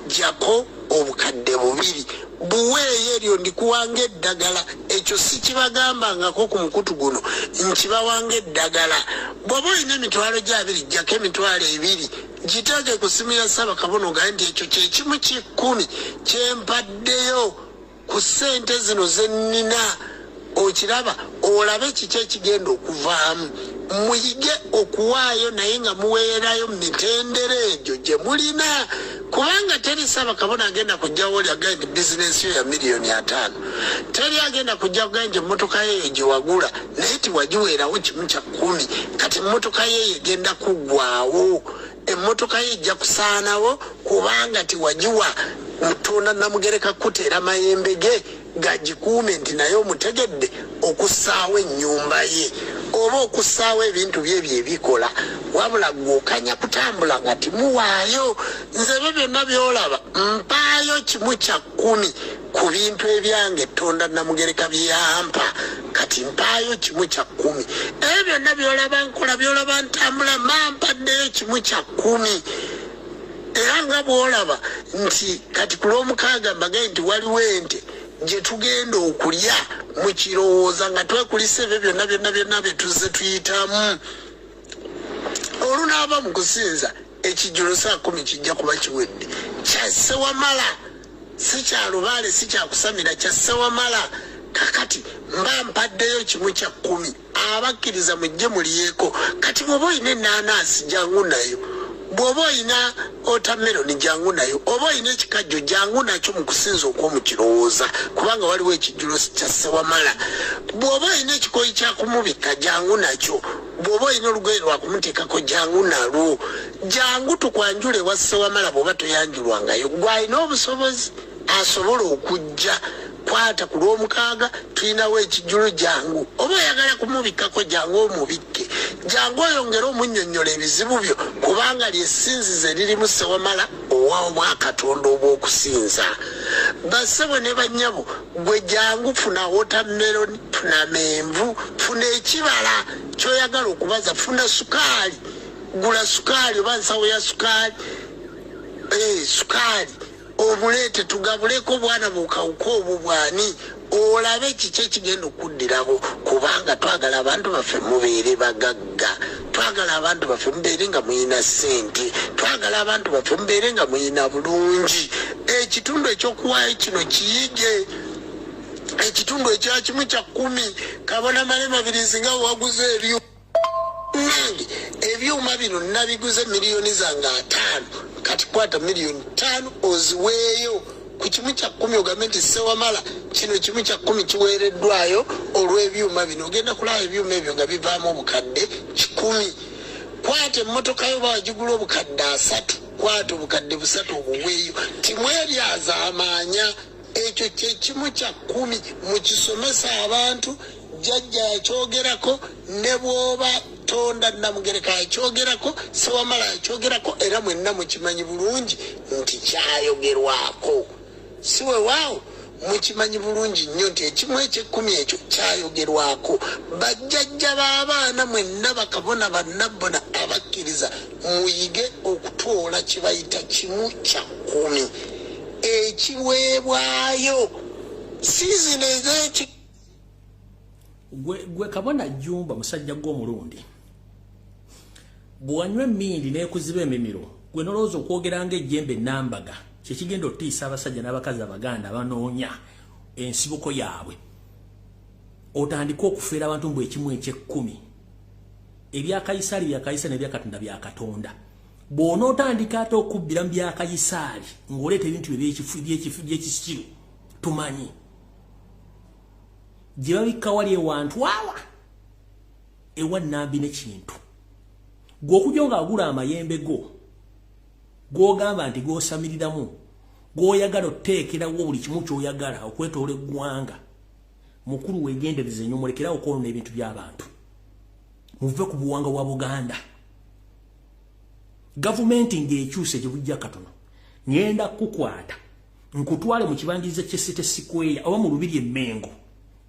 jjako obukadde 2 buweeye eryo ndikuwanga eddagala ekyo si kibagambangako ku mukutu guno nkibawanga eddagala bw'oba oyina emitwalo gya 2 jjako emitwalo 2 giteeke ku simu ya Ssaabakabona ogaye nti ekyo kye kimu 10 kyempaddeyo ku ssente zino ze nnina okiraba olabe kiki ekigenda okuvaamu muyige okuwaayo naye nga muweerayo mitendera egyo gye mulina kubanga teri Ssaabakabona agenda kujjawo oli agaye nti bizinensi yo ya miliyoni 5 teri agenda kujja kugaye nti emmotoka yeeyo gye wagula naye tiwagiweerawo kimu kya 10 kati emmotoka yeeyo egenda kuggwaawo emmotoka ye ejja kusaanawo kubanga tiwagiwa Tonda Namugereka kuteera mayembe ge gagikuume nti naye omutegedde okussaawo ennyumba ye oba okussaawo ebintu bye byebikola wabula gw'okanya kutambula nga timuwaayo nze byo byonna byolaba mpaayo kimu kya 10 ku bintu ebyange Tonda Namugereka byampa kati mpaayo kimu kya 10 ebyo byonna byolaba nkola byolaba ntambula mampaddeyo kimu kya 10 era nga bwolaba nti kati ku Lwomukaaga mbagaye nti waliwo ente gye tugenda okulya mu kirowooza nga twekulisa ebyo byonna bye tuzze tuyitamu olunaaba mu kusinza ekijjulo saa 10 kijja kuba kiwedde kya Ssewamala si kya Lubaale si kya kusamira kya Ssewamala kakati mba mpaddeyo kimu kya 10 abakkiriza mujje muliyeko kati bw'oba oyina ennaanaasi jangu nayo bw'oba oyina otameroni jangu nayo oba oyina ekikajjo jangu nakyo mu kusinza okw'omukirowooza kubanga waliwo ekijjulo kya Ssewamala bw'oba oyina ekikoyi kya kumubikka jangu nakyo bw'oba oyina olugoye lwa kumuteekako jangu nalwo jangu tukwanjule wa Ssewamala bw'oba toyanjulwangayo gw'alina obusobozi asobola okujja kwata ku Lwomukaaga tulinawo ekijjulo jangu oba oyagala kumubikkako jangu omubikke jangu oyongere omunnyonnyola ebizibu byo kubanga lyessinzize lirimu Ssewamala owa Omwakatonda obw'okusinza bassebo ne bannyabo gwe jangu funa wotameroni funa menvu funa ekibala kyoyagala okubaza funa sukaali gula sukaali oba nsawo ya sukaali sukaali obuleete tugabuleko bwana bukawuka obwo bwani olabe kiki ekigenda okuddirako kubanga twagala abantu baffe mubeere bagagga twagala abantu baffe mubeere nga muyina ssente twagala abantu baffe mubeere nga muyina bulungi ekitundu ekyokuwaayo kino kiyige ekitundu ekya kimu kya 10 Kabona Malema Birizi nga waguze nange ebyuma bino nabiguze miliyoni zange 5 kati kwata miliyoni 5 oziweeyo ku kimu kya 10 ogambe nti Ssewamala kino kimu kya 10 kiweereddwayo olw'ebyuma bino ogenda kulaba ebyuma ebyo nga bivaamu obukadde 10 kwata emmotoka yo bawagigula obukadde 3 kwata obukadde 3 obuweeyo timweryaza amaanya ekyo kye kimu kya 10 mukisomesa abantu jjajja yakyogerako ne bw'oba Tonda Namugereka yakyogerako Ssewamala yakyogerako era mwenna mukimanyi bulungi nti kyayogerwako siwe waawo mukimanyi bulungi nnyo nti ekimu eky'ekkumi ekyo kyayogerwako bajjajja b'abaana mwenna bakabona bannabbona abakkiriza muyige okutoola kye bayita kimu kya kkumi ekiweebwayo sizini ez'eki gwe kabona Jumba musajja gw'omulundi bwanywa emmindi n'ekuziba emimiro gwe nolowooza okwogeranga ejjembe Nambaga kyekigenda otiisa abasajja n'abakazi Abaganda abanoonya ensibuko yaabwe otandika okufeera abantu mbu ekimu eky'ekkumi ebya Kayisaali bya Kayisaali n'ebya Katonda bya Katonda bw'onootandika ate okubbira mu bya Kayisaali ng'oleeta ebintu by'ekisiru tumanyi gye babikka wali ewantu awa ewa Nambi n'ekintu gw'okujja ng'agula amayembe go gw'ogamba nti gw'osamiriramu gw'oyagala oteekerawo buli kimu ky'oyagala okwetoola eggwanga mukulu weegendereze nnyo mulekerawo okwonoona ebintu by'abantu muve ku buwanga bwa Buganda gavumenti ng'ekyuse gye bujja katono ngenda kukwata nkutwale mu kibangiriza ky'City Square oba mu Lubiri Emmengo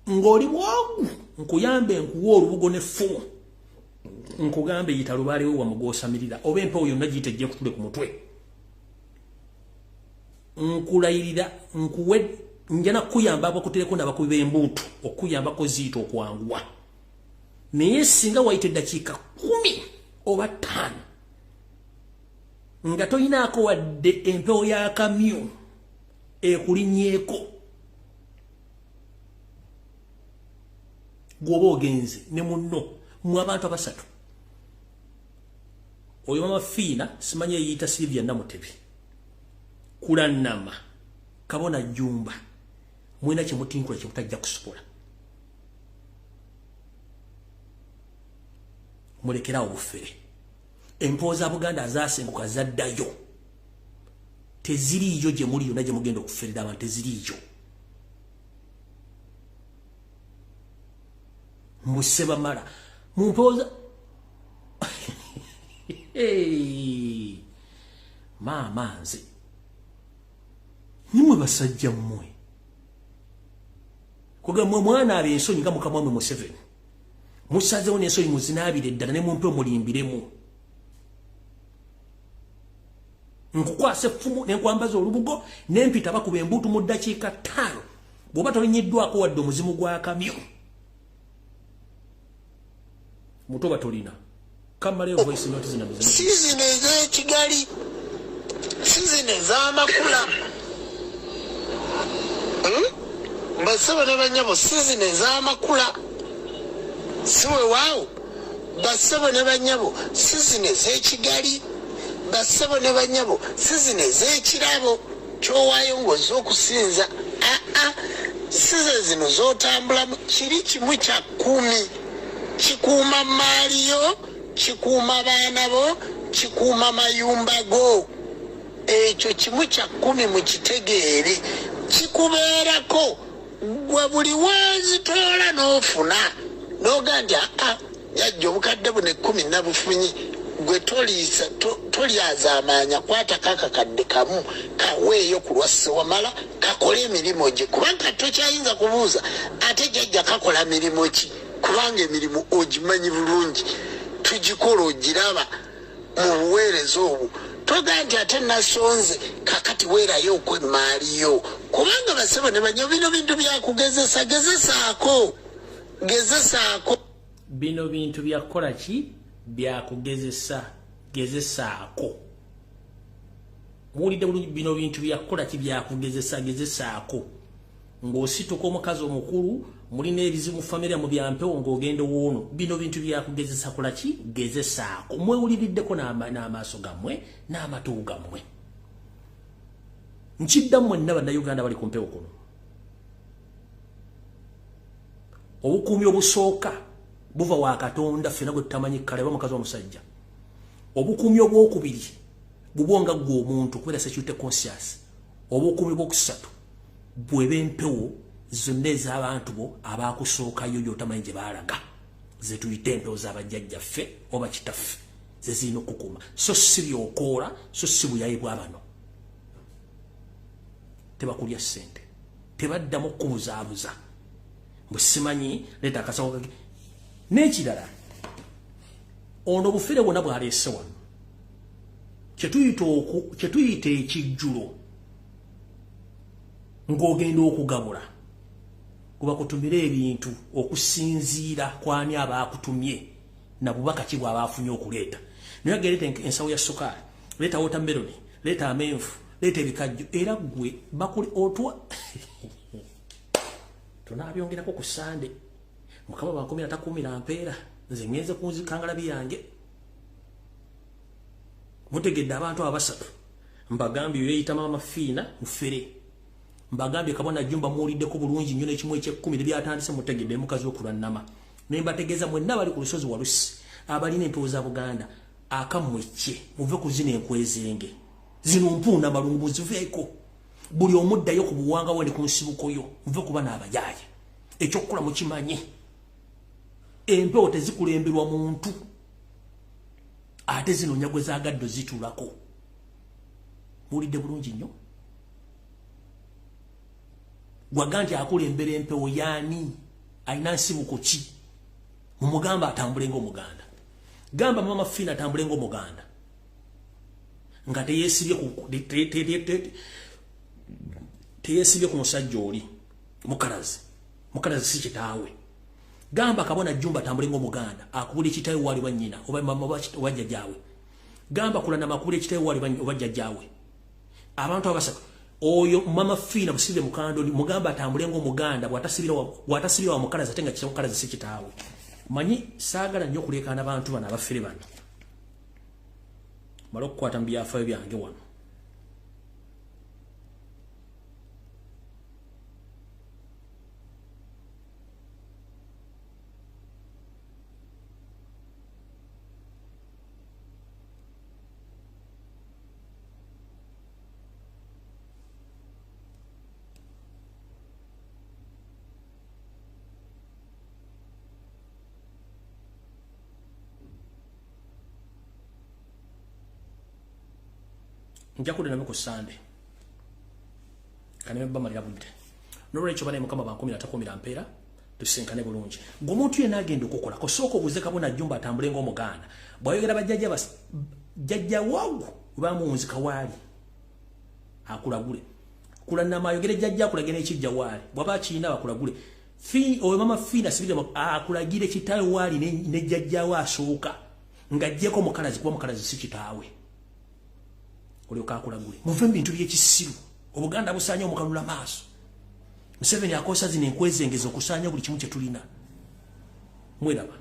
ng'oli bwogu nkuyambe nkuwa olubugo n'effumu nkugambe yita lubaale we wamugoosamirira oba empewo yonna giyite ejje kutule ku mutwe nkulayirira nkuwe njana kuyamba abakutereko n'abakubi b'embuutu okuyambako ziita okwanguwa naye singa wayita eddakiika 10 oba 5 nga toyinaako wadde empewo ya kamyu ekulinnyeeko gwoba ogenze ne munno mu abantu abasatu oyo mama Fiina simanyi eyita Silvia Namutebi Kulannama Kabona Jumba mwena kyemutinkula kyemutajja kusobola mulekerawo obufere empewo za Buganda azaasenguka zaddayo teziriiyo gye muli yonna gye mugenda okuferera abantu teziriiyo musebamala mumpoza mama nze nimwe basajja mmwe kugamba mwana ab'ensonyi nga mukama wamwe Museveni musazeewo n'ensonyi muzinaabire ddala ne mumpe mulimbiremu nkukwasa effumu n'enkwambaza olubugo n'empita bakuba embuutu mu ddakiika 5 bw'oba tolinyiddwako wadde omuzimu gwa kamyu mutoba tolina kamaleyo voice note zina muzina sizini ez'ekigali sizini ez'amakula basebo ne banyabo sizini ez'amakula siwe waawo basebo ne banyabo sizini ez'ekigali basebo ne banyabo sizini ez'ekirabo kyowaayo ng'ozze okusinza size zino z'otambulamu kiri kimu kya 10 kikuuma maaliyo kikuuma baana bo kikuuma mayumba go ekyo kimu kya 10 mu kitegeere kikubeerako gwe buli wazitoola n'ofuna n'oga nti yajja obukadde buno 10 nabufunyi gwe tolyaza amaanya kwatako akakadde kamu kaweeyo ku lwa Ssewamala kakole emirimu gye kubanga tokyayinza kubuuza ate jjajja kakola mirimu ki kubanga emirimu ogimanyi bulungi tugikola ogiraba mu buweereza obwo toga nti ate nasonze kakati weerayo okwemaaliyo kubanga basebo ne banya bino bintu byakugezesa gezesaako bino bintu byakukola ki byakugezesa gezesaako muwulidde bulungi bino bintu byakukola ki byakugezesa gezesaako ng'osituka omukazi omukulu mulina ebizibu famire mu byampewo ng'ogenda woono bino bintu byakugezesa kola ki gezesaako mwewuliriddeko n'amaaso gammwe n'amatu gammwe nkiddamu mwenna bannayuganda bali ku mpewo kuno obukuumi obusooka buva wa Katonda ffena gwe tutamanyi kale oba mukazi omusajja obukuumi obwokubiri bubonga gwe omuntu kubera security conscious obukuumi bwokusatu bwe b'empewo zonna ez'abantu bo abakusookayo gy'otamanyi gye baalaga ze tuyite empewo z'abajjajjaffe oba kitaffe ze zirina okukuuma so si byokoola so si buyayi bwa bano tebakulya ssente tebaddamu kubuzaabuza busimanyi leta akasawo n'ekirala ono bufere bwonna bwaleese wano kyetuyita ekijjulo ng'ogenda okugabula kuba kutumira ebintu okusinziira kwani abaakutumye na bubaka ki bw'abaafunye okuleeta naye agereta ensawo ya sukaali leeta watermelon leeta amenvu leeta ebikajjo era gwe bakuli otwa tunaabyongerako ku Sande mukama bankomera takumira mpeera nze ngenze kunzikangala byange mutegedde abantu abasatu mbagambye yeyita mama fiina mufere mbagambye kabona jumba muwuliddeko bulungi nnyo n'ekimu eky'ekkumi byatandise mutegedde mukazi w'okulannama naye mbategeeza mwenna bali ku lusozi walusi abalina empewo za Buganda akamwekye muve ku zino enkwezenge zino mpuuna malungu muziveeko buli omuddayo ku buwanga wene ku nsibukoyo muve kuba n'abayaaye ekyokukola mukimanyi empewo tezikulemberwa muntu ate zino nyagwe zagaddo zitulako muwulidde bulungi nnyo gwaganti akulembera empewo yaani alina nsibuko ki mumugamba atambule ng'Omuganda gamba mama Fina atambule ng'Omuganda nga teyesibye ku musajja oli mukalazi si kitaawe gamba kabona Jumba atambule ng'Omuganda akubula ekitaawe wali bannyina oba mama oba jjajjaawe gamba kulana makubula ekitaawe wali oba jjajjaawe abantu abasatu oyo mama Fina musibe mukando mugamba atambule ng'Omuganda bwatasibira wa mukalazi atenga kitaawe mukalazi si kitaawe manyi saagala nnyo kulekana abantu bano abafere bano mala okukwata mu byafaayo byange wano njakude namwe ku Sande kaneme bamalira budde n'olwekyo bane mukama bankomera atakomera mpeera tusinkane bulungi ng'omuntu yenna agenda okukola kosooka obuze kabona Jumba atambule ng'Omuganda bw'ayogera bajjajja wagu bamunzika waali akulagule kulannama ayogere jjajja akulagire ekijja waali bw'aba akiyina bakulagule oyo mama Fina sibira akulagire kitaawe waali ne jjajjaawe asooka ng'ajjeko mukalazi kuba mukalazi si kitaawe olyoka akulagule muve mu bintu by'ekisiru Obuganda busaanya omukalula maaso Museveni akosa zino enkwezengeza okusaanya buli kimu kye tulina mweraba